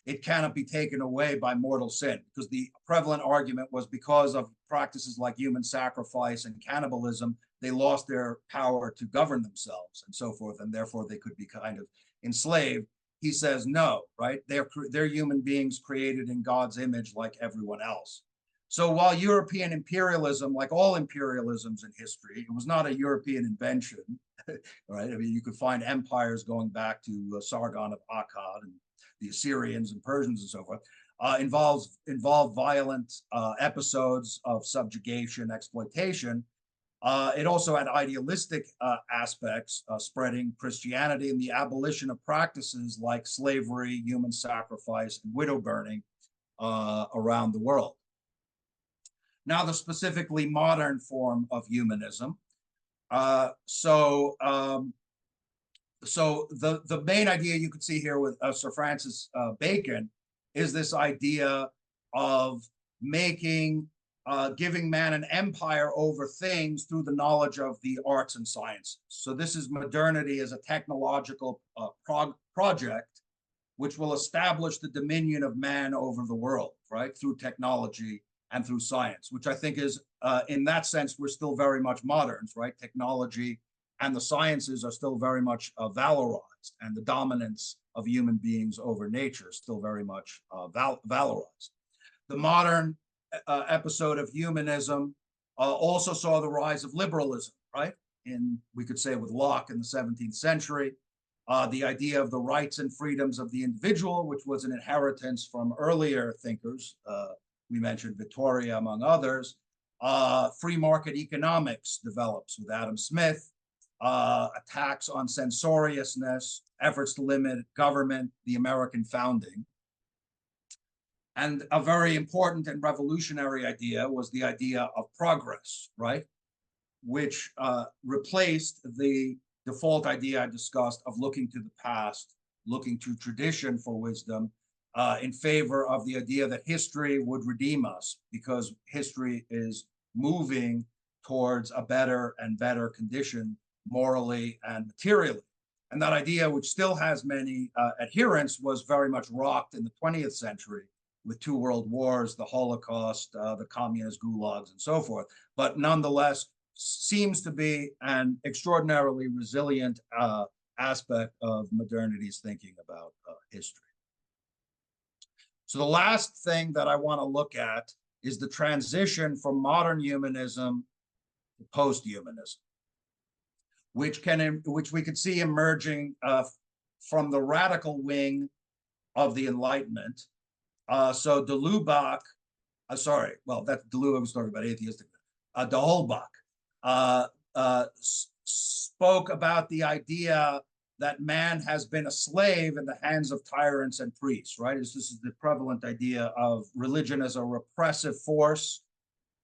it cannot be taken away by mortal sin. Because the prevalent argument was because of practices like human sacrifice and cannibalism, they lost their power to govern themselves and so forth, and therefore they could be kind of enslaved. He says no, right? They're human beings created in God's image like everyone else. So while European imperialism, like all imperialisms in history, it was not a European invention, right? I mean, you could find empires going back to Sargon of Akkad and the Assyrians and Persians and so forth, involved violent episodes of subjugation, exploitation. It also had idealistic aspects, spreading Christianity and the abolition of practices like slavery, human sacrifice, and widow burning around the world. Now, the specifically modern form of humanism. So the main idea you could see here with Sir Francis Bacon is this idea of giving man an empire over things through the knowledge of the arts and sciences. So this is modernity as a technological project which will establish the dominion of man over the world, right, through technology and through science, which I think is, in that sense, we're still very much moderns, right? Technology and the sciences are still very much valorized, and the dominance of human beings over nature is still very much valorized. The modern episode of humanism also saw the rise of liberalism, right? We could say with Locke in the 17th century, the idea of the rights and freedoms of the individual, which was an inheritance from earlier thinkers. We mentioned Vittoria, among others. Free market economics develops with Adam Smith, attacks on censoriousness, efforts to limit government, the American founding. And a very important and revolutionary idea was the idea of progress, right? Which replaced the default idea I discussed of looking to the past, looking to tradition for wisdom, in favor of the idea that history would redeem us, because history is moving towards a better and better condition morally and materially. And that idea, which still has many adherents, was very much rocked in the 20th century with 2 world wars, the Holocaust, the communist gulags, and so forth. But nonetheless, seems to be an extraordinarily resilient aspect of modernity's thinking about history. So the last thing that I want to look at is the transition from modern humanism to post-humanism, which we could see emerging from the radical wing of the Enlightenment. So de Lubac, that de Lubac was talking about atheistic. De Holbach spoke about the idea that man has been a slave in the hands of tyrants and priests, right? This is the prevalent idea of religion as a repressive force,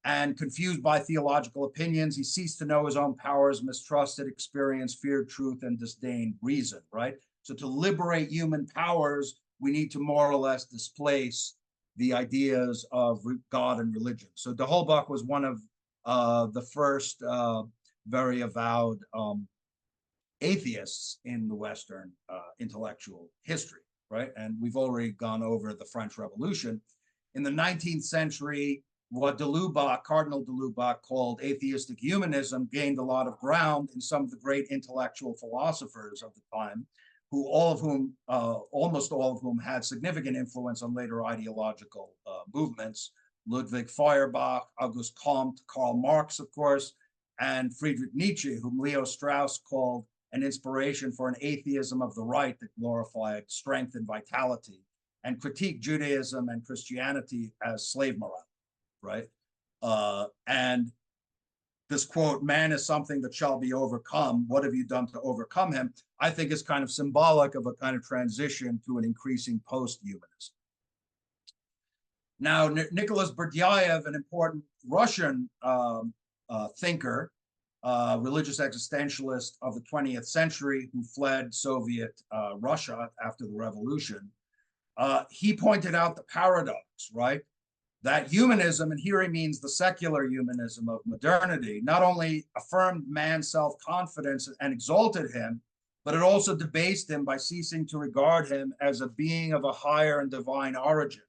and confused by theological opinions, he ceased to know his own powers, mistrusted experience, feared truth, and disdained reason, right? So to liberate human powers, we need to more or less displace the ideas of God and religion. So d'Holbach was one of the first very avowed atheists in the Western intellectual history, right? And we've already gone over the French Revolution. In the 19th century, what Cardinal de Lubac called atheistic humanism gained a lot of ground in some of the great intellectual philosophers of the time, who almost all of whom had significant influence on later ideological movements. Ludwig Feuerbach, Auguste Comte, Karl Marx, of course, and Friedrich Nietzsche, whom Leo Strauss called an inspiration for an atheism of the right that glorified strength and vitality, and critiqued Judaism and Christianity as slave morality, right? And this quote, "Man is something that shall be overcome. What have you done to overcome him?" I think is kind of symbolic of a kind of transition to an increasing post-humanism. Now, Nicholas Berdyaev, an important Russian thinker, religious existentialist of the 20th century who fled Soviet Russia after the revolution, he pointed out the paradox, right? That humanism, and here he means the secular humanism of modernity, not only affirmed man's self-confidence and exalted him, but it also debased him by ceasing to regard him as a being of a higher and divine origin.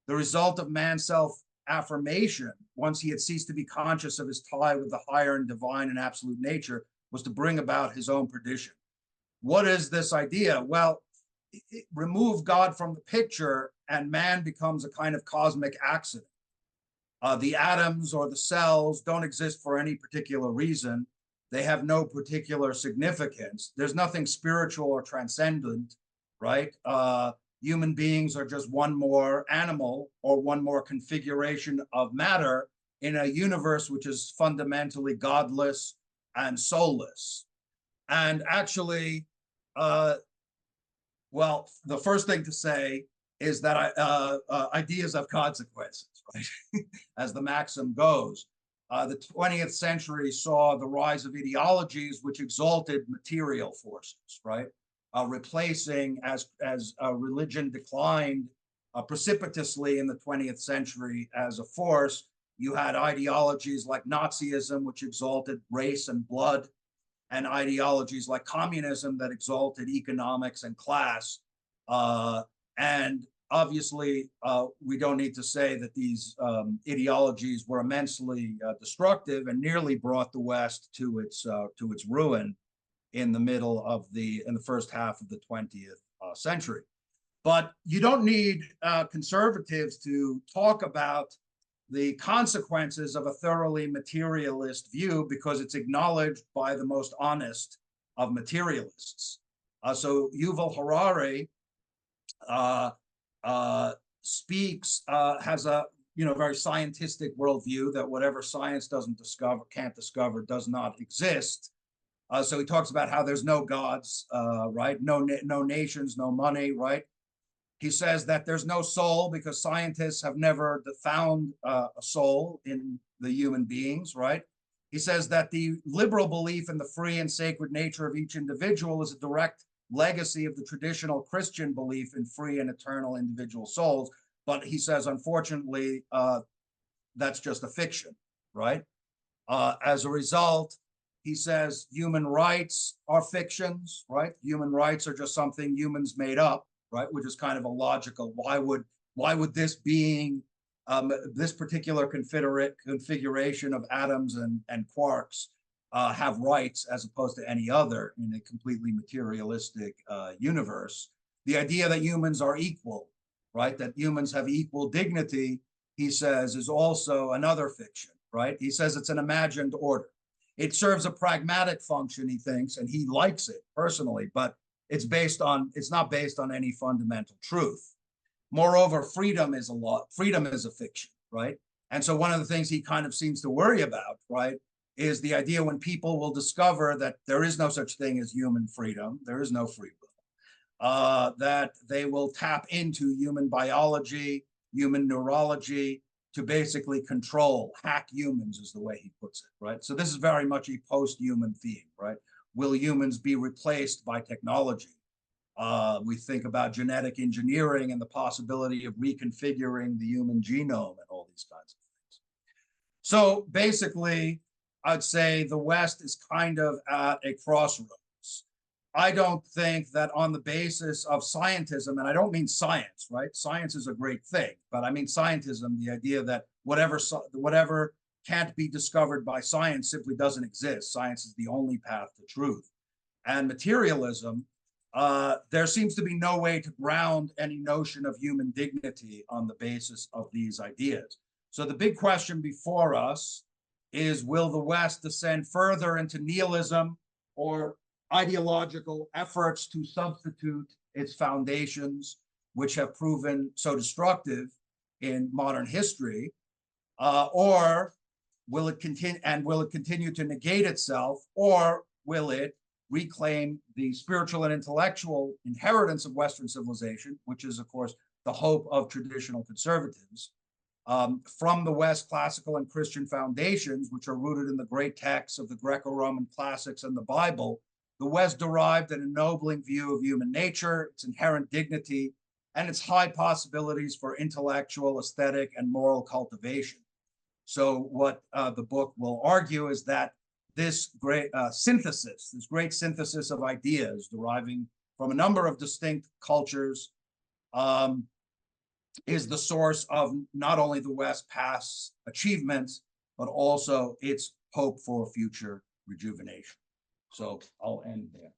The result of man's self-affirmation, once he had ceased to be conscious of his tie with the higher and divine and absolute nature, was to bring about his own perdition. What is this idea? Well, remove God from the picture and man becomes a kind of cosmic accident. The atoms or the cells don't exist for any particular reason. They have no particular significance. There's nothing spiritual or transcendent, right? Human beings are just one more animal or one more configuration of matter in a universe which is fundamentally godless and soulless. And actually, well, the first thing to say is that ideas have consequences, right? As the maxim goes. The 20th century saw the rise of ideologies which exalted material forces, right? Replacing, as religion declined precipitously in the 20th century as a force, you had ideologies like Nazism, which exalted race and blood, and ideologies like communism that exalted economics and class. And obviously, we don't need to say that these ideologies were immensely destructive and nearly brought the West to its ruin in the first half of the 20th century. But you don't need conservatives to talk about the consequences of a thoroughly materialist view because it's acknowledged by the most honest of materialists. So Yuval Harari has a very scientific worldview that whatever science can't discover does not exist. So he talks about how there's no gods, right? No nations, no money, right? He says that there's no soul because scientists have never found a soul in the human beings, right? He says that the liberal belief in the free and sacred nature of each individual is a direct legacy of the traditional Christian belief in free and eternal individual souls. But he says, unfortunately, that's just a fiction, right? As a result, he says human rights are fictions, right? Human rights are just something humans made up, right? Which is kind of a logical, why would this being, this particular configuration of atoms and quarks have rights as opposed to any other in a completely materialistic universe? The idea that humans are equal, right? That humans have equal dignity, he says, is also another fiction, right? He says it's an imagined order. It serves a pragmatic function, he thinks, and he likes it personally, but it's not based on any fundamental truth. Moreover, freedom is a fiction, right? And so one of the things he kind of seems to worry about, right, is the idea when people will discover that there is no such thing as human freedom, there is no free will, that they will tap into human biology, human neurology, to basically hack humans is the way he puts it, right? So this is very much a post-human theme, right? Will humans be replaced by technology? We think about genetic engineering and the possibility of reconfiguring the human genome and all these kinds of things. So basically, I'd say the West is kind of at a crossroads. I don't think that on the basis of scientism, and I don't mean science, right? Science is a great thing, but I mean scientism, the idea that whatever can't be discovered by science simply doesn't exist. Science is the only path to truth. And materialism, there seems to be no way to ground any notion of human dignity on the basis of these ideas. So the big question before us is, will the West descend further into nihilism or ideological efforts to substitute its foundations, which have proven so destructive in modern history, or will it continue to negate itself, or will it reclaim the spiritual and intellectual inheritance of Western civilization, which is, of course, the hope of traditional conservatives, from the West classical and Christian foundations, which are rooted in the great texts of the Greco-Roman classics and the Bible. The West derived an ennobling view of human nature, its inherent dignity, and its high possibilities for intellectual, aesthetic, and moral cultivation. So what the book will argue is that this great synthesis of ideas deriving from a number of distinct cultures is the source of not only the West's past achievements, but also its hope for future rejuvenation. So I'll end there.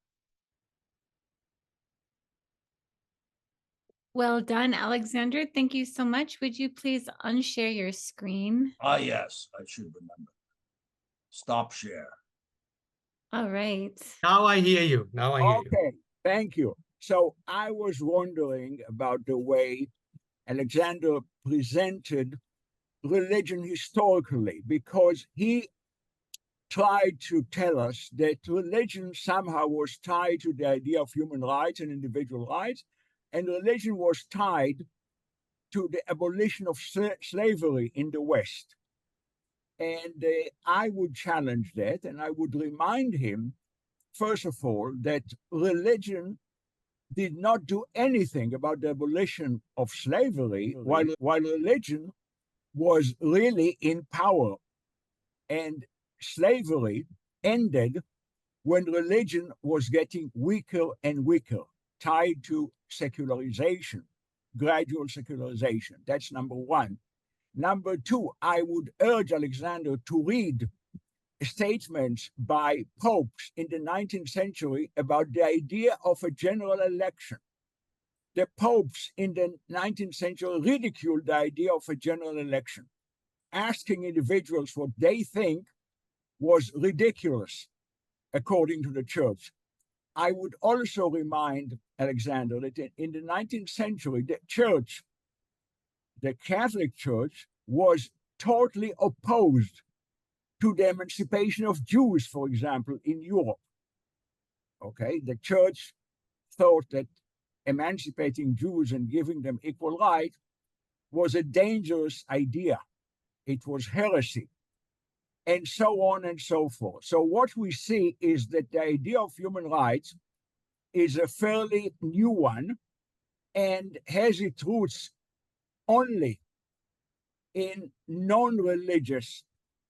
Well done, Alexander. Thank you so much. Would you please unshare your screen? Yes, I should remember. Stop share. All right. Now I hear you. Now I hear you. Okay, thank you. So I was wondering about the way Alexander presented religion historically, because he tried to tell us that religion somehow was tied to the idea of human rights and individual rights, and religion was tied to the abolition of slavery in the West. And I would challenge that, and I would remind him, first of all, that religion did not do anything about the abolition of slavery, while religion was really in power. And slavery ended when religion was getting weaker and weaker, tied to secularization, gradual secularization. That's number one. Number two, I would urge Alexander to read statements by popes in the 19th century about the idea of a general election. The popes in the 19th century ridiculed the idea of a general election, asking individuals what they think was ridiculous according to the church. I would also remind Alexander that in the 19th century, the church, the Catholic Church, was totally opposed to the emancipation of Jews, for example, in Europe. Okay, the church thought that emancipating Jews and giving them equal rights was a dangerous idea. It was heresy, and so on and so forth. So what we see is that the idea of human rights is a fairly new one and has its roots only in non-religious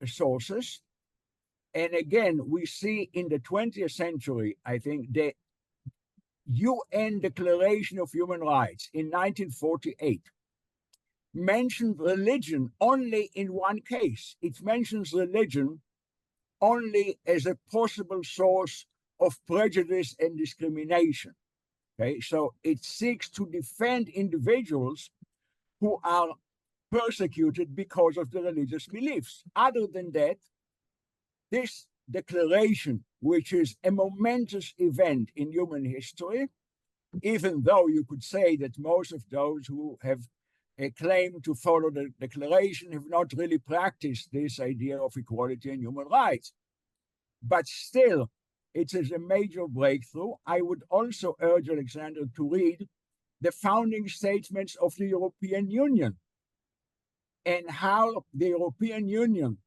sources. And again, we see in the 20th century, I think, the UN Declaration of Human Rights in 1948 mentioned religion only in one case. It mentions religion only as a possible source of prejudice and discrimination. Okay, so it seeks to defend individuals who are persecuted because of their religious beliefs. Other than that, this declaration, which is a momentous event in human history, even though you could say that most of those who have a claim to follow the declaration have not really practiced this idea of equality and human rights. But still, it is a major breakthrough. I would also urge Alexander to read the founding statements of the European Union and how the European Union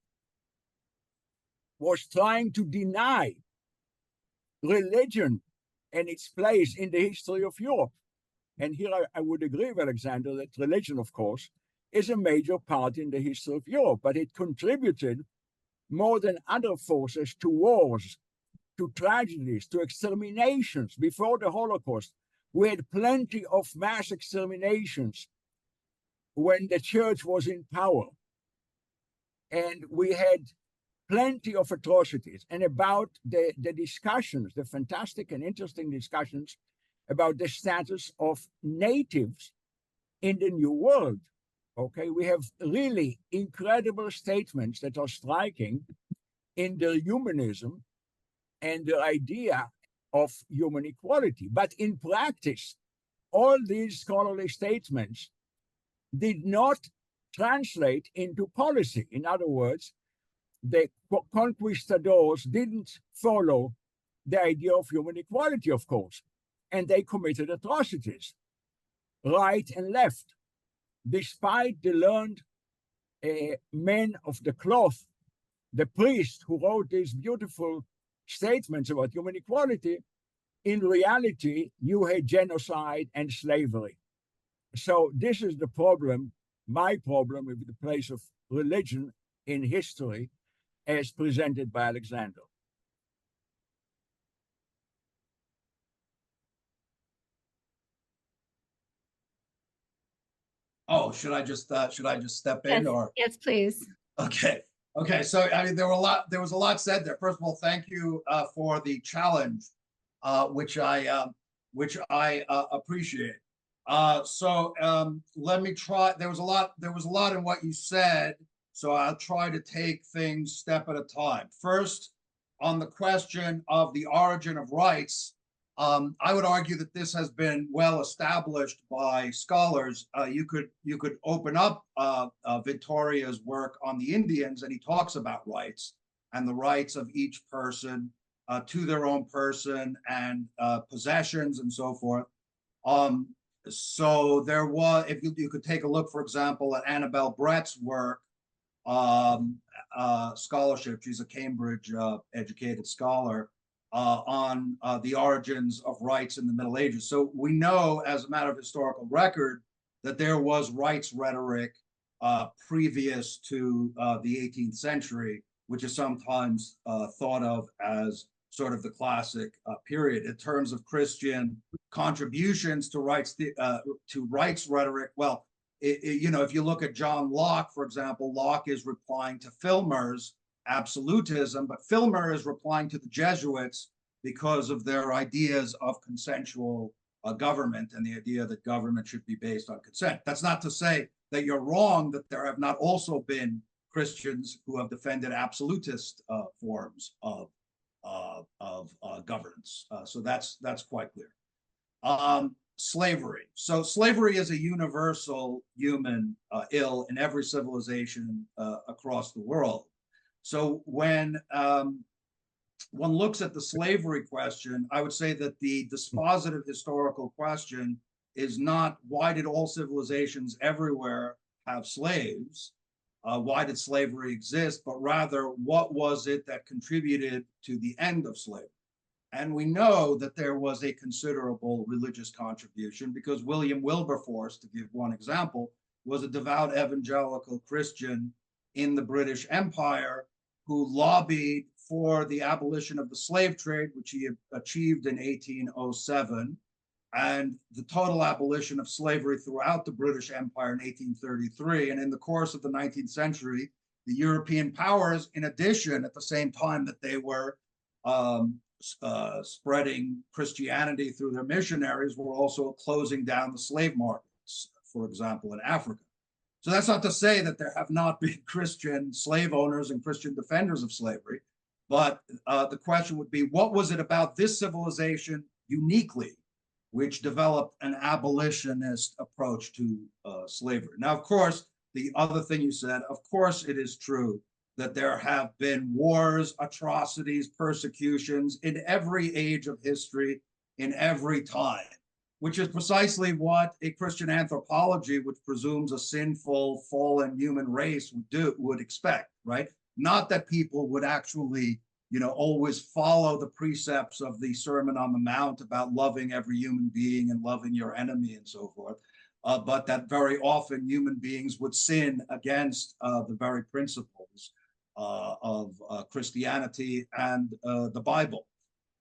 was trying to deny religion and its place in the history of Europe. And here I would agree with Alexander that religion, of course, is a major part in the history of Europe, but it contributed more than other forces to wars, to tragedies, to exterminations. Before the Holocaust, we had plenty of mass exterminations when the church was in power. And we had plenty of atrocities. And about the discussions, the fantastic and interesting discussions about the status of natives in the New World. Okay, we have really incredible statements that are striking in their humanism and the idea of human equality. But in practice, all these scholarly statements did not translate into policy. In other words, the conquistadors didn't follow the idea of human equality, of course, and they committed atrocities, right and left. Despite the learned men of the cloth, the priest who wrote these beautiful statements about human equality, in reality, you had genocide and slavery. So this is the problem, my problem with the place of religion in history as presented by Alexander. Oh, should I just step in, Yes, or? yes, please. Okay. Okay. So I mean, there was a lot said there. First of all, thank you for the challenge, which I appreciate. Let me try. There was a lot in what you said, so I'll try to take things step at a time. First, on the question of the origin of rights, I would argue that this has been well established by scholars. You could open up Vittoria's work on the Indians, and he talks about rights and the rights of each person to their own person and possessions and so forth. So there was, if you could take a look, for example, at Annabelle Brett's work, scholarship. She's a Cambridge educated scholar. On the origins of rights in the Middle Ages. So we know, as a matter of historical record, that there was rights rhetoric previous to the 18th century, which is sometimes thought of as sort of the classic period. In terms of Christian contributions to rights rhetoric, well, if you look at John Locke, for example, Locke is replying to Filmer's absolutism, but Filmer is replying to the Jesuits because of their ideas of consensual government and the idea that government should be based on consent. That's not to say that you're wrong, that there have not also been Christians who have defended absolutist forms of governance. So that's quite clear. Slavery. So slavery is a universal human ill in every civilization across the world. So when one looks at the slavery question, I would say that the dispositive historical question is not why did all civilizations everywhere have slaves? Why did slavery exist? But rather, what was it that contributed to the end of slavery? And we know that there was a considerable religious contribution because William Wilberforce, to give one example, was a devout evangelical Christian in the British Empire who lobbied for the abolition of the slave trade, which he achieved in 1807, and the total abolition of slavery throughout the British Empire in 1833. And in the course of the 19th century, the European powers, in addition, at the same time that they were spreading Christianity through their missionaries, were also closing down the slave markets, for example, in Africa. So that's not to say that there have not been Christian slave owners and Christian defenders of slavery, but the question would be, what was it about this civilization uniquely which developed an abolitionist approach to slavery? Now, of course, the other thing you said, of course it is true that there have been wars, atrocities, persecutions in every age of history, in every time, which is precisely what a Christian anthropology, which presumes a sinful, fallen human race would expect, right? Not that people would actually always follow the precepts of the Sermon on the Mount about loving every human being and loving your enemy and so forth. But that very often human beings would sin against the very principles of Christianity and the Bible.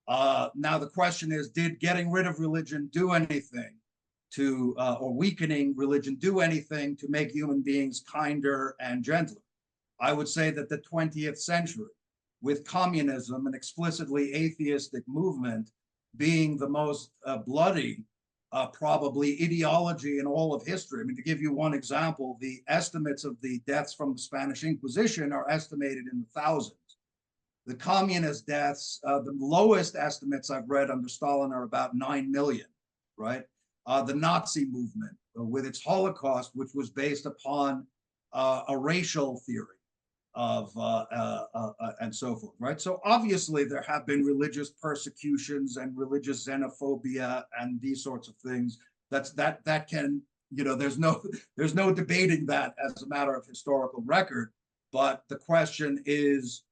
Now, the question is, did getting rid of religion do anything to, or weakening religion do anything to make human beings kinder and gentler? I would say that the 20th century, with communism, an explicitly atheistic movement, being the most bloody, probably ideology in all of history. I mean, to give you one example, the estimates of the deaths from the Spanish Inquisition are estimated in the thousands. The communist deaths, the lowest estimates I've read under Stalin are about 9 million, right? The Nazi movement with its Holocaust, which was based upon a racial theory of and so forth, right? So obviously there have been religious persecutions and religious xenophobia and these sorts of things. That can, there's no debating that as a matter of historical record. But the question is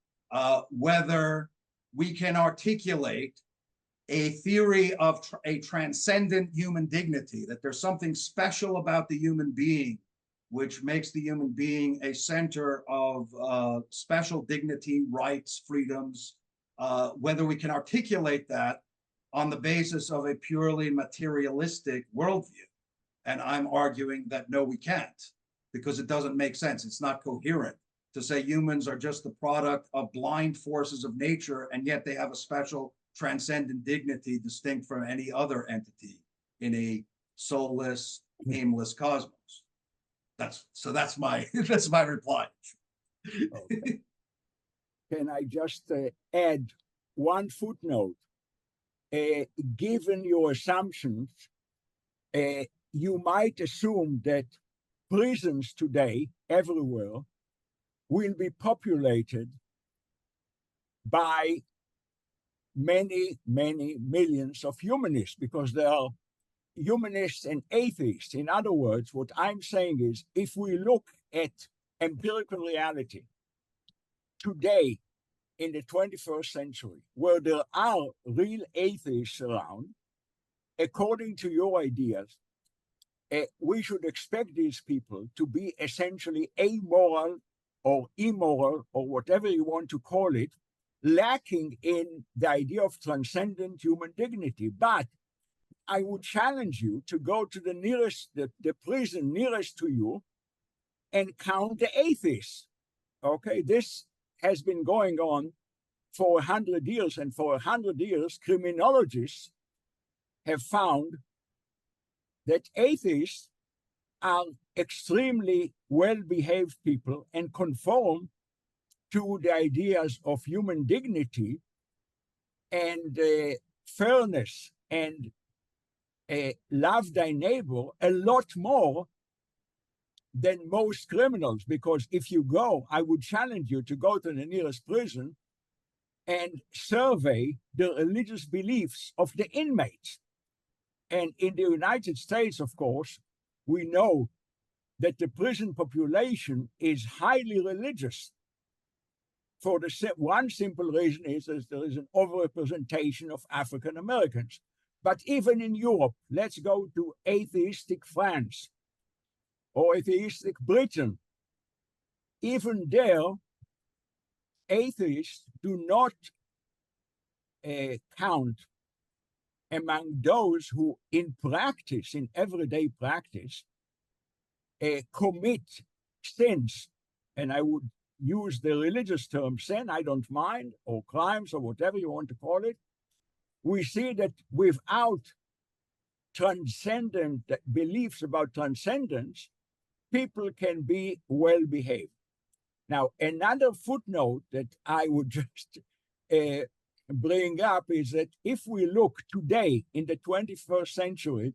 whether we can articulate a theory of a transcendent human dignity, that there's something special about the human being which makes the human being a center of special dignity, rights, freedoms, whether we can articulate that on the basis of a purely materialistic worldview. And I'm arguing that no, we can't, because it doesn't make sense. It's not coherent to say humans are just the product of blind forces of nature, and yet they have a special transcendent dignity distinct from any other entity in a soulless, aimless cosmos. That's my reply. Okay. Can I just add one footnote? Given your assumptions, you might assume that prisons today, everywhere, will be populated by many, many millions of humanists, because there are humanists and atheists. In other words, what I'm saying is, if we look at empirical reality today in the 21st century, where there are real atheists around, according to your ideas, we should expect these people to be essentially amoral or immoral, or whatever you want to call it, lacking in the idea of transcendent human dignity. But I would challenge you to go to the nearest, the prison nearest to you and count the atheists. Okay, this has been going on for 100 years, and for 100 years, criminologists have found that atheists are extremely well-behaved people and conform to the ideas of human dignity and fairness and love thy neighbor a lot more than most criminals. Because if you go, I would challenge you to go to the nearest prison and survey the religious beliefs of the inmates. And in the United States, of course, we know that the prison population is highly religious. For the one simple reason is that there is an overrepresentation of African Americans. But even in Europe, let's go to atheistic France or atheistic Britain. Even there, atheists do not count among those who in practice, in everyday practice, commit sins. And I would use the religious term sin, I don't mind, or crimes, or whatever you want to call it. We see that without transcendent beliefs about transcendence, people can be well behaved. Now, another footnote that I would just bring up is that if we look today in the 21st century,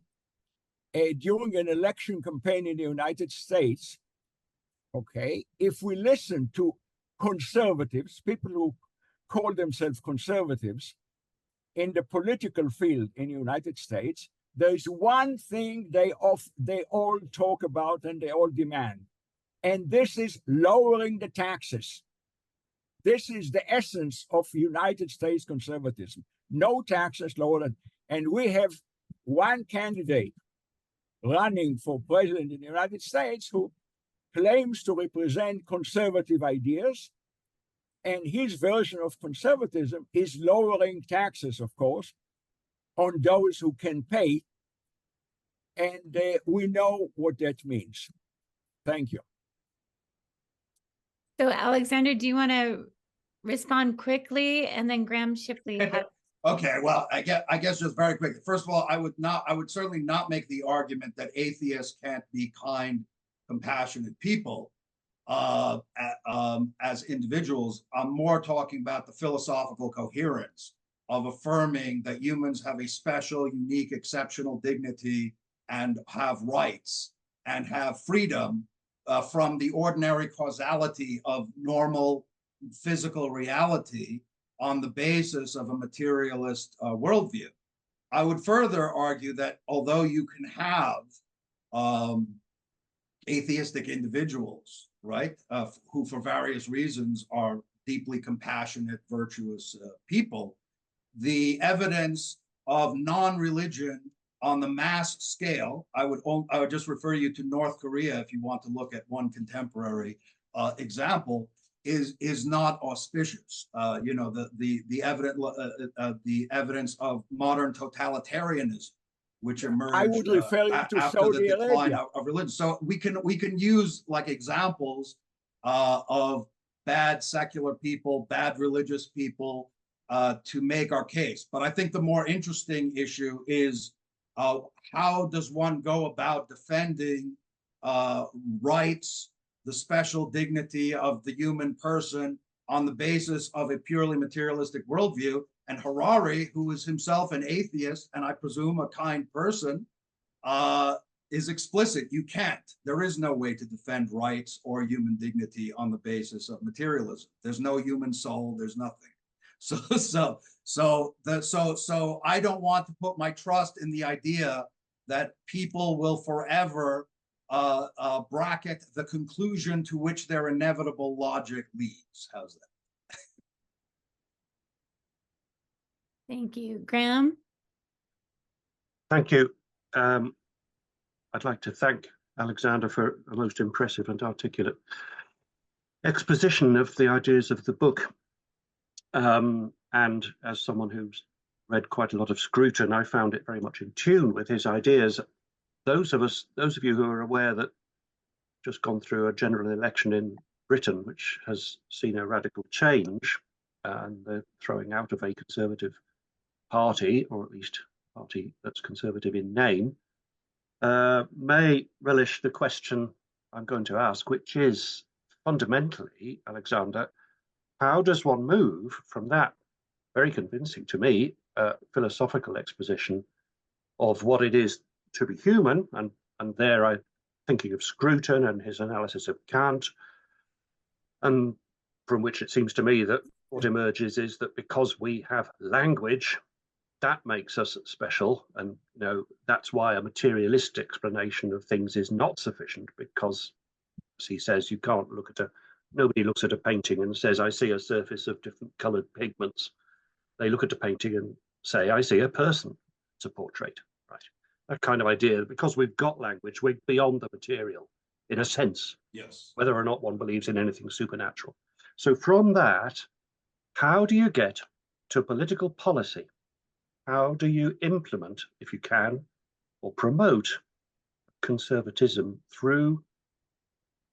during an election campaign in the United States, okay, if we listen to conservatives, people who call themselves conservatives in the political field in the United States, there is one thing they all talk about and they all demand, and this is lowering the taxes. This is the essence of United States conservatism. No taxes lowered. And we have one candidate running for president in the United States who claims to represent conservative ideas. And his version of conservatism is lowering taxes, of course, on those who can pay. And we know what that means. Thank you. So Alexander, do you want to respond quickly, and then Graham Shipley? Okay, well, I guess just very quickly. First of all, I would certainly not make the argument that atheists can't be kind, compassionate people as individuals. I'm more talking about the philosophical coherence of affirming that humans have a special, unique, exceptional dignity and have rights and have freedom from the ordinary causality of normal physical reality on the basis of a materialist worldview. I would further argue that although you can have atheistic individuals, right, who for various reasons are deeply compassionate, virtuous people, the evidence of non-religion on the mass scale, I would just refer you to North Korea if you want to look at one contemporary example, is not auspicious. You know, the evidence of modern totalitarianism, which emerged I would refer you to after Saudi the decline Arabia. of religion. So we can use like examples of bad secular people, bad religious people to make our case. But I think the more interesting issue is how does one go about defending rights, the special dignity of the human person on the basis of a purely materialistic worldview? And Harari, who is himself an atheist and I presume a kind person, is explicit. You can't. There is no way to defend rights or human dignity on the basis of materialism. There's no human soul. There's nothing. So I don't want to put my trust in the idea that people will forever bracket the conclusion to which their inevitable logic leads. How's that? Thank you. Graham? Thank you. I'd like to thank Alexander for a most impressive and articulate exposition of the ideas of the book. And as someone who's read quite a lot of Scruton, I found it very much in tune with his ideas. Those of you who are aware that just gone through a general election in Britain, which has seen a radical change, and the throwing out of a Conservative party, or at least a party that's Conservative in name, may relish the question I'm going to ask, which is fundamentally, Alexander, how does one move from that very convincing to me philosophical exposition of what it is to be human, and there I'm thinking of Scruton and his analysis of Kant, and from which it seems to me that what emerges is that because we have language, that makes us special, and you know that's why a materialist explanation of things is not sufficient, because as he says, you can't look at nobody looks at a painting and says, I see a surface of different colored pigments. They look at a painting and say, I see a person. It's a portrait, right? That kind of idea, because we've got language, we're beyond the material, in a sense, Yes. whether or not one believes in anything supernatural. So from that, how do you get to political policy? How do you implement, if you can, or promote conservatism through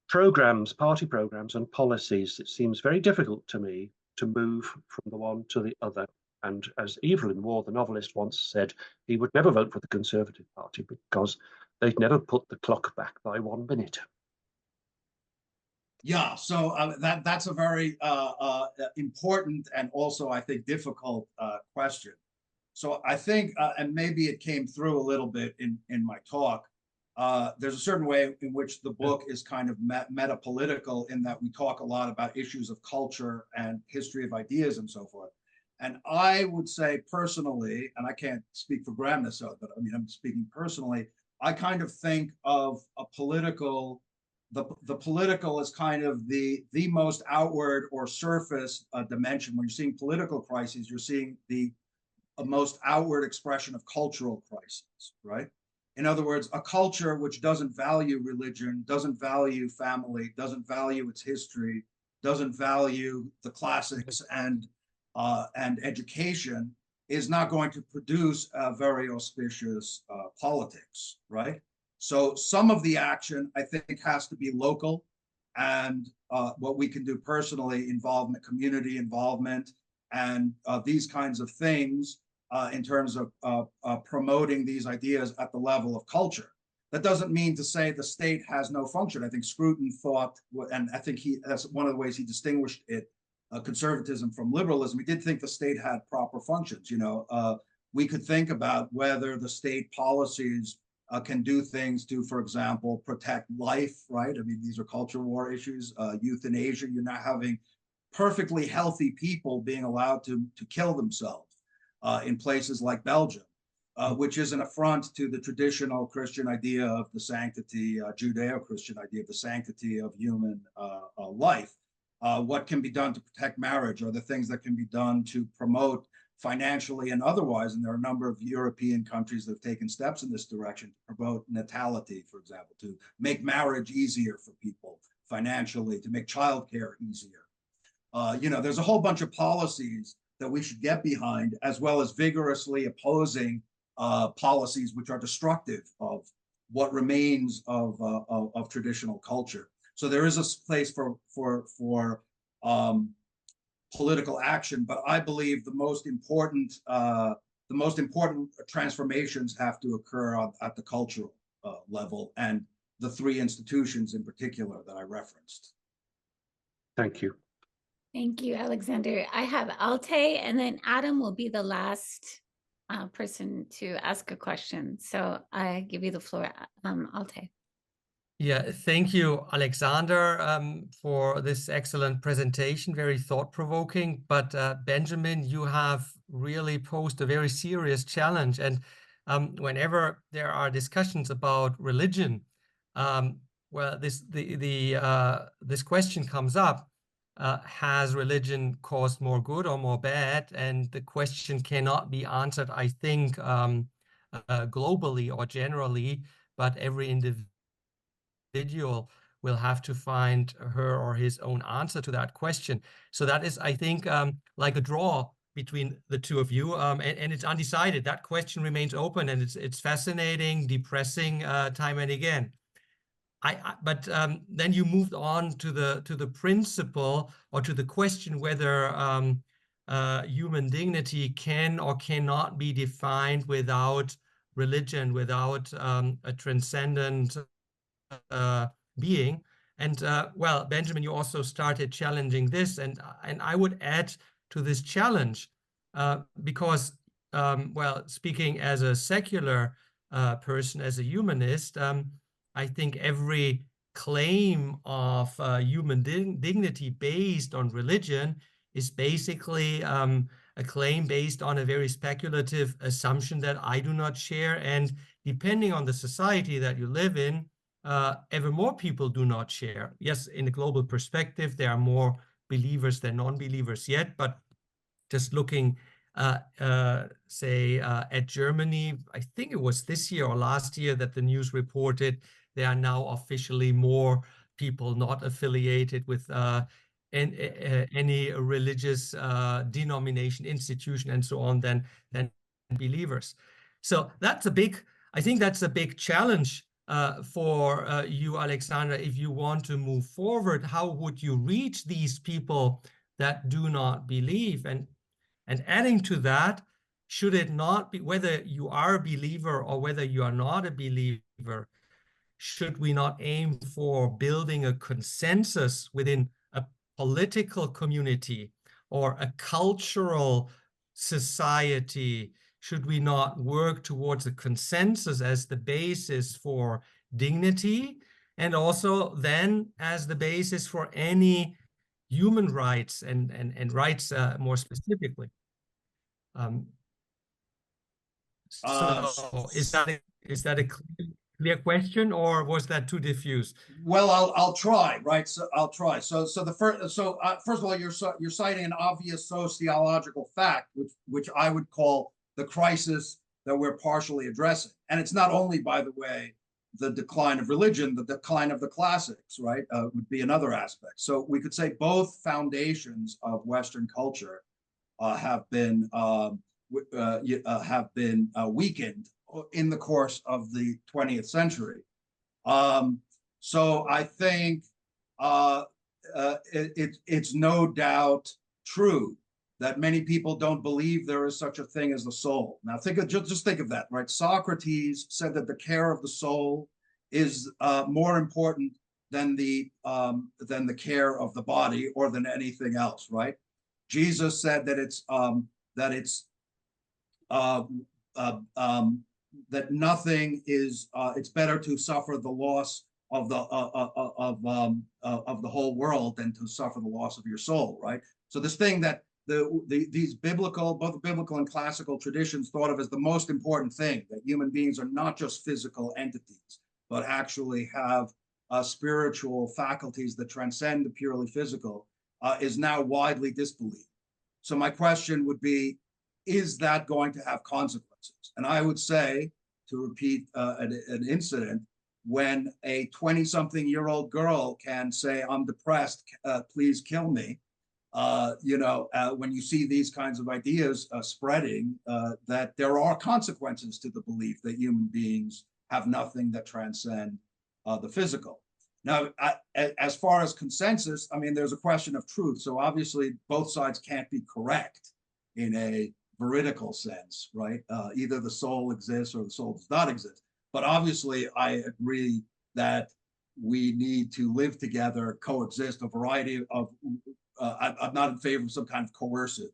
programs, party programs and policies? It seems very difficult to me to move from the one to the other. And as Evelyn Waugh, the novelist, once said, he would never vote for the Conservative Party because they'd never put the clock back by 1 minute. Yeah, so that's a very important and also, I think, difficult question. So I think, and maybe it came through a little bit in my talk, there's a certain way in which the book is kind of meta-political, in that we talk a lot about issues of culture and history of ideas and so forth. And I would say personally, and I can't speak for Graham necessarily, but I mean, I'm speaking personally, I kind of think of a political the political is kind of the most outward or surface dimension. When you're seeing political crises, you're seeing the most outward expression of cultural crises, right? In other words, a culture which doesn't value religion, doesn't value family, doesn't value its history, doesn't value the classics and education is not going to produce a very auspicious politics, right? So some of the action, I think, has to be local, and what we can do personally, involvement, community involvement, and these kinds of things in terms of promoting these ideas at the level of culture. That doesn't mean to say the state has no function. I think Scruton thought, and I think that's one of the ways he distinguished it, conservatism from liberalism. He did think the state had proper functions. We could think about whether the state policies can do things to, for example, protect life, right? I mean, these are culture war issues, euthanasia. You're not having perfectly healthy people being allowed to kill themselves in places like Belgium, which is an affront to the traditional Christian idea of the sanctity, Judeo-Christian idea of the sanctity of human life. What can be done to protect marriage? Are there things that can be done to promote financially and otherwise? And there are a number of European countries that have taken steps in this direction to promote natality, for example, to make marriage easier for people financially, to make childcare easier. There's a whole bunch of policies that we should get behind, as well as vigorously opposing policies which are destructive of what remains of traditional culture. So there is a place for political action, but I believe the most important transformations have to occur at the cultural level, and the three institutions in particular that I referenced. Thank you. Thank you, Alexander. I have Alte, and then Adam will be the last person to ask a question. So I give you the floor, Alte. Yeah, thank you, Alexander, for this excellent presentation, very thought-provoking. But Benjamin, you have really posed a very serious challenge. And whenever there are discussions about religion, well, this question comes up. Has religion caused more good or more bad? And the question cannot be answered, I think, globally or generally, but every individual will have to find her or his own answer to that question. So that is, I think, like a draw between the two of you, and it's undecided. That question remains open, and it's fascinating, depressing time and again. But then you moved on to the principle, or to the question whether human dignity can or cannot be defined without religion, without a transcendent being. And well, Benjamin, you also started challenging this, and I would add to this challenge because, well, speaking as a secular person, as a humanist, I think every claim of human dignity based on religion is basically a claim based on a very speculative assumption that I do not share. And depending on the society that you live in, ever more people do not share. Yes, in a global perspective, there are more believers than non-believers yet, but just looking say at Germany, I think it was this year or last year that the news reported there are now officially more people not affiliated with any religious denomination, institution, and so on than believers. So that's I think that's a big challenge for you, Alexander. If you want to move forward, how would you reach these people that do not believe? And adding to that, should it not be, whether you are a believer or whether you are not a believer, should we not aim for building a consensus within a political community or a cultural society? Should we not work towards a consensus as the basis for dignity, and also then as the basis for any human rights and rights more specifically? So is that a clear clear question, or was that too diffuse? Well, I'll try, right? So I'll try. So first of all, you're citing an obvious sociological fact, which I would call the crisis that we're partially addressing. And it's not only, by the way, the decline of religion, the decline of the classics, right, would be another aspect. So we could say both foundations of Western culture have been weakened in the course of the 20th century. So I think it's no doubt true that many people don't believe there is such a thing as the soul. Now just think of that, right? Socrates said that the care of the soul is more important than the care of the body or than anything else, right? Jesus said that that nothing is it's better to suffer the loss of the whole world than to suffer the loss of your soul, right? So this thing that these both biblical and classical traditions thought of as the most important thing, that human beings are not just physical entities, but actually have spiritual faculties that transcend the purely physical, is now widely disbelieved. So my question would be, is that going to have consequences? And I would say, to repeat an incident, when a 20-something-year-old girl can say, I'm depressed, please kill me, when you see these kinds of ideas spreading, that there are consequences to the belief that human beings have nothing that transcend the physical. Now, as far as consensus, I mean, there's a question of truth. So obviously, both sides can't be correct in a veridical sense, right? Either the soul exists or the soul does not exist. But obviously, I agree that we need to live together, coexist, a variety of, I'm not in favor of some kind of coercive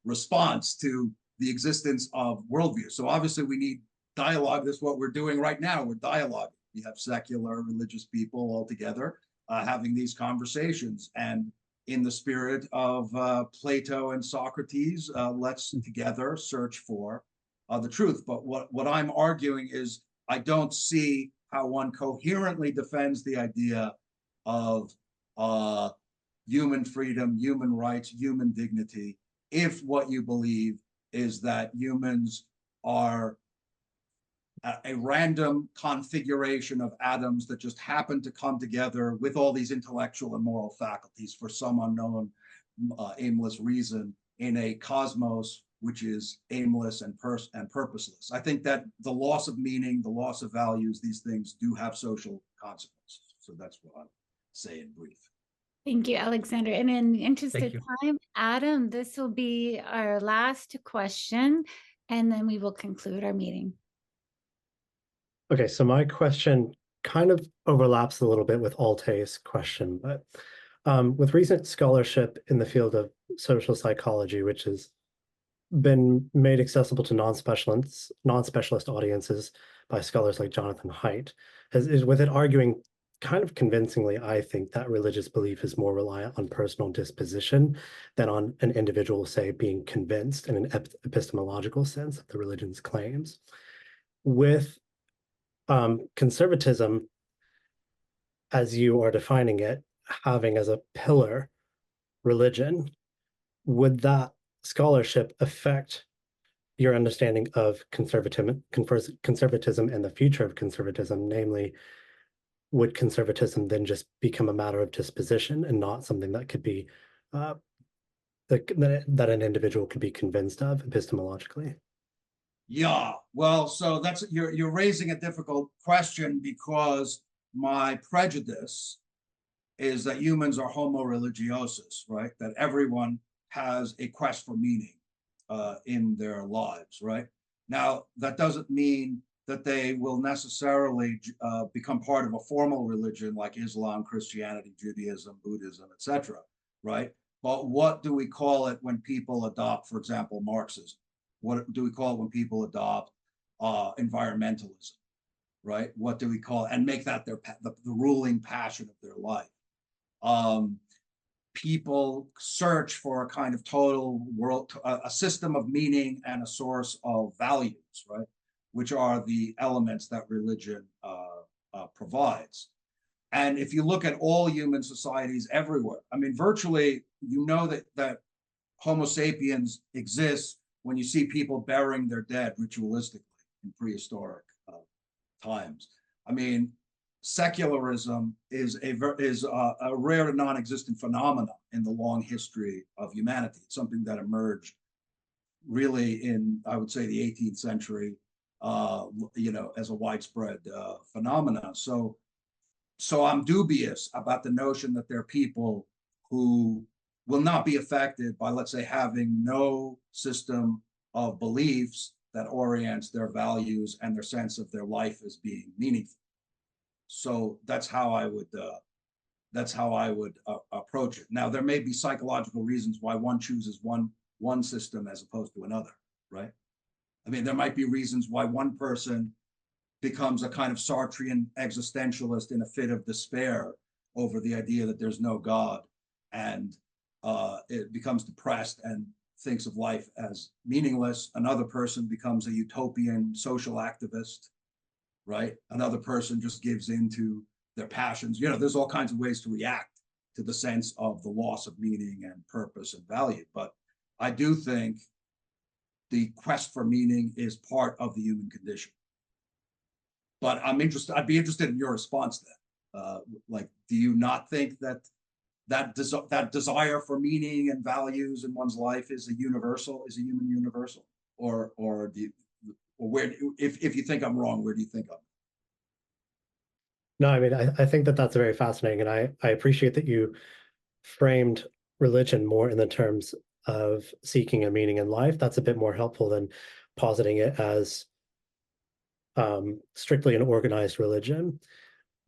response to the existence of worldview. So obviously we need dialogue. That's what we're doing right now. We're dialoguing. We have secular religious people all together having these conversations. And in the spirit of Plato and Socrates, let's together search for the truth. But what I'm arguing is I don't see how one coherently defends the idea of human freedom, human rights, human dignity, if what you believe is that humans are a random configuration of atoms that just happen to come together with all these intellectual and moral faculties for some unknown aimless reason in a cosmos which is aimless and purposeless. I think that the loss of meaning, the loss of values, these things do have social consequences. So that's what I'll say in brief. Thank you, Alexander. And in the interest of time, Adam, this will be our last question, and then we will conclude our meeting. Okay, so my question kind of overlaps a little bit with Altay's question, but with recent scholarship in the field of social psychology, which has been made accessible to non-specialist audiences by scholars like Jonathan Haidt, is with it arguing kind of convincingly, I think, that religious belief is more reliant on personal disposition than on an individual, say, being convinced in an epistemological sense of the religion's claims. With conservatism, as you are defining it, having as a pillar religion, would that scholarship affect your understanding of conservatism and the future of conservatism? Namely, would conservatism then just become a matter of disposition and not something that could be that an individual could be convinced of epistemologically? Yeah, well, so that's you're raising a difficult question, because my prejudice is that humans are homo religiosus, right? That everyone has a quest for meaning in their lives, right? Now, that doesn't mean that they will necessarily become part of a formal religion like Islam, Christianity, Judaism, Buddhism, etc., right? But what do we call it when people adopt, for example, Marxism? What do we call it when people adopt environmentalism, right? What do we call it? And make that the ruling passion of their life. People search for a kind of total world, a system of meaning and a source of values, right? which are the elements that religion provides. And if you look at all human societies everywhere, I mean, virtually, you know that Homo sapiens exists when you see people burying their dead ritualistically in prehistoric times. I mean, secularism is a rare and non-existent phenomenon in the long history of humanity. It's something that emerged really in, I would say, the 18th century, as a widespread phenomenon. So I'm dubious about the notion that there are people who will not be affected by, let's say, having no system of beliefs that orients their values and their sense of their life as being meaningful. So that's how I would approach it. Now, there may be psychological reasons why one chooses one system as opposed to another, right? I mean, there might be reasons why one person becomes a kind of Sartrean existentialist in a fit of despair over the idea that there's no God, and it becomes depressed and thinks of life as meaningless. Another person becomes a utopian social activist, right? Another person just gives in to their passions. There's all kinds of ways to react to the sense of the loss of meaning and purpose and value. But I do think the quest for meaning is part of the human condition. But I'd be interested in your response to that. Do you not think that desire for meaning and values in one's life is a human universal? Or where, if you think I'm wrong, where do you think I'm? No, I mean, I think that's very fascinating. And I appreciate that you framed religion more in the terms of seeking a meaning in life. That's a bit more helpful than positing it as strictly an organized religion.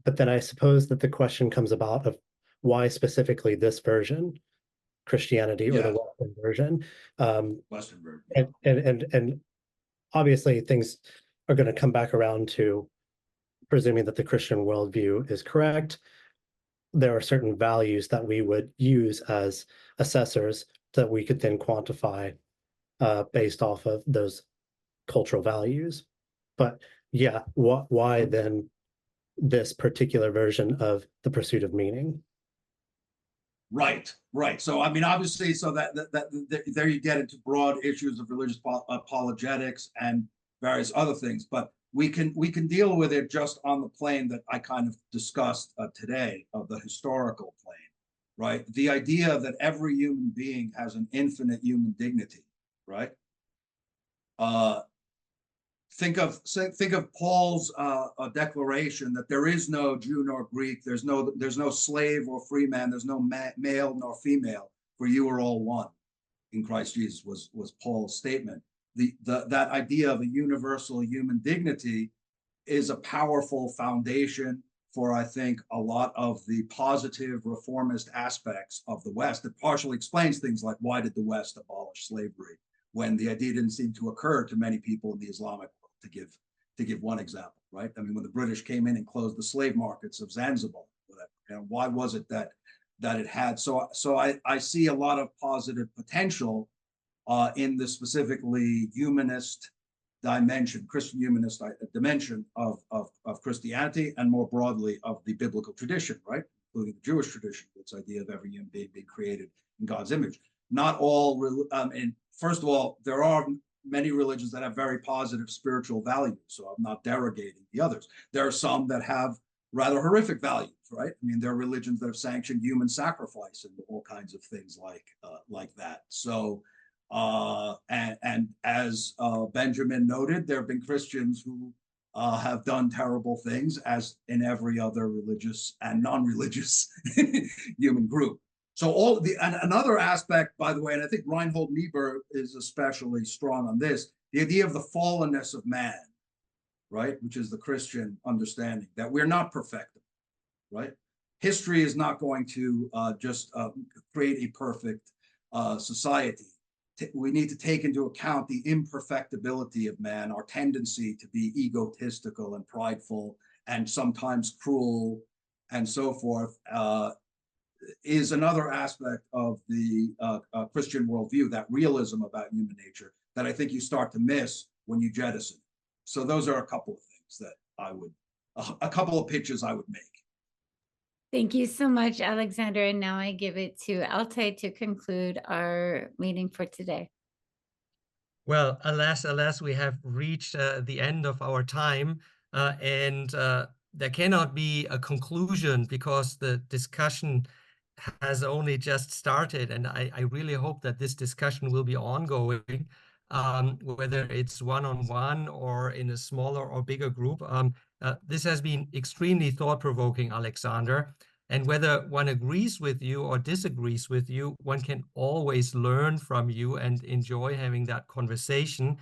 But then I suppose that the question comes about of why specifically this version, Christianity, or the Western version. Western version. And obviously things are going to come back around to presuming that the Christian worldview is correct. There are certain values that we would use as assessors that we could then quantify based off of those cultural values. But yeah, why then this particular version of the pursuit of meaning? Right. So, I mean, obviously, so that there you get into broad issues of religious apologetics and various other things. But we can deal with it just on the plane that I kind of discussed today, of the historical plane, right? The idea that every human being has an infinite human dignity, right? Think of Paul's declaration that there is no Jew nor Greek, there's no slave or free man, there's no male nor female, for you are all one in Christ Jesus, was Paul's statement. That idea of a universal human dignity is a powerful foundation for, I think, a lot of the positive reformist aspects of the West. It partially explains things like, why did the West abolish slavery when the idea didn't seem to occur to many people in the Islamic world, to give one example, right? I mean, when the British came in and closed the slave markets of Zanzibar, whatever, why was it that it had? So I see a lot of positive potential in the specifically humanist dimension, Christian humanist dimension of Christianity, and more broadly of the biblical tradition, right? Including the Jewish tradition, this idea of every human being being created in God's image. Not all, and first of all, there are many religions that have very positive spiritual values, so I'm not derogating the others. There are some that have rather horrific values, right? I mean, there are religions that have sanctioned human sacrifice and all kinds of things like that. So, and as Benjamin noted, there have been Christians who have done terrible things, as in every other religious and non-religious human group. So another aspect, by the way, and I think Reinhold Niebuhr is especially strong on this, the idea of the fallenness of man, right? Which is the Christian understanding that we're not perfectible, right? History is not going to just create a perfect society. We need to take into account the imperfectibility of man, our tendency to be egotistical and prideful and sometimes cruel and so forth, is another aspect of the Christian worldview, that realism about human nature that I think you start to miss when you jettison. So those are a couple of things that I would, a couple of pitches I would make. Thank you so much, Alexander. And now I give it to Alte to conclude our meeting for today. Well, alas, we have reached the end of our time, and there cannot be a conclusion because the discussion has only just started, and I really hope that this discussion will be ongoing, whether it's one-on-one or in a smaller or bigger group. This has been extremely thought-provoking, Alexander. And whether one agrees with you or disagrees with you, one can always learn from you and enjoy having that conversation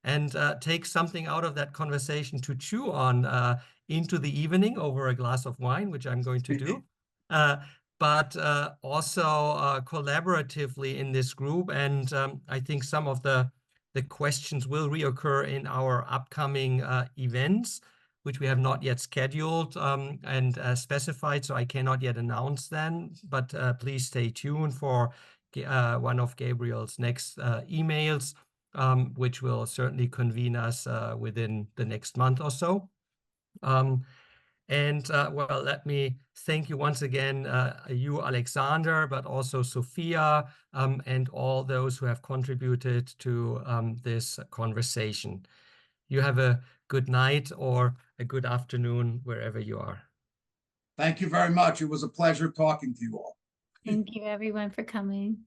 and take something out of that conversation to chew on into the evening over a glass of wine, which I'm going to do. But also collaboratively in this group. And I think some of the questions will reoccur in our upcoming events, which we have not yet scheduled and specified, so I cannot yet announce them. But please stay tuned for one of Gabriel's next emails, which will certainly convene us within the next month or so. Well, let me thank you once again, you, Alexander, but also Sophia, and all those who have contributed to this conversation. You have a good night or a good afternoon wherever you are. Thank you very much. It was a pleasure talking to you all. Thank you, everyone, for coming.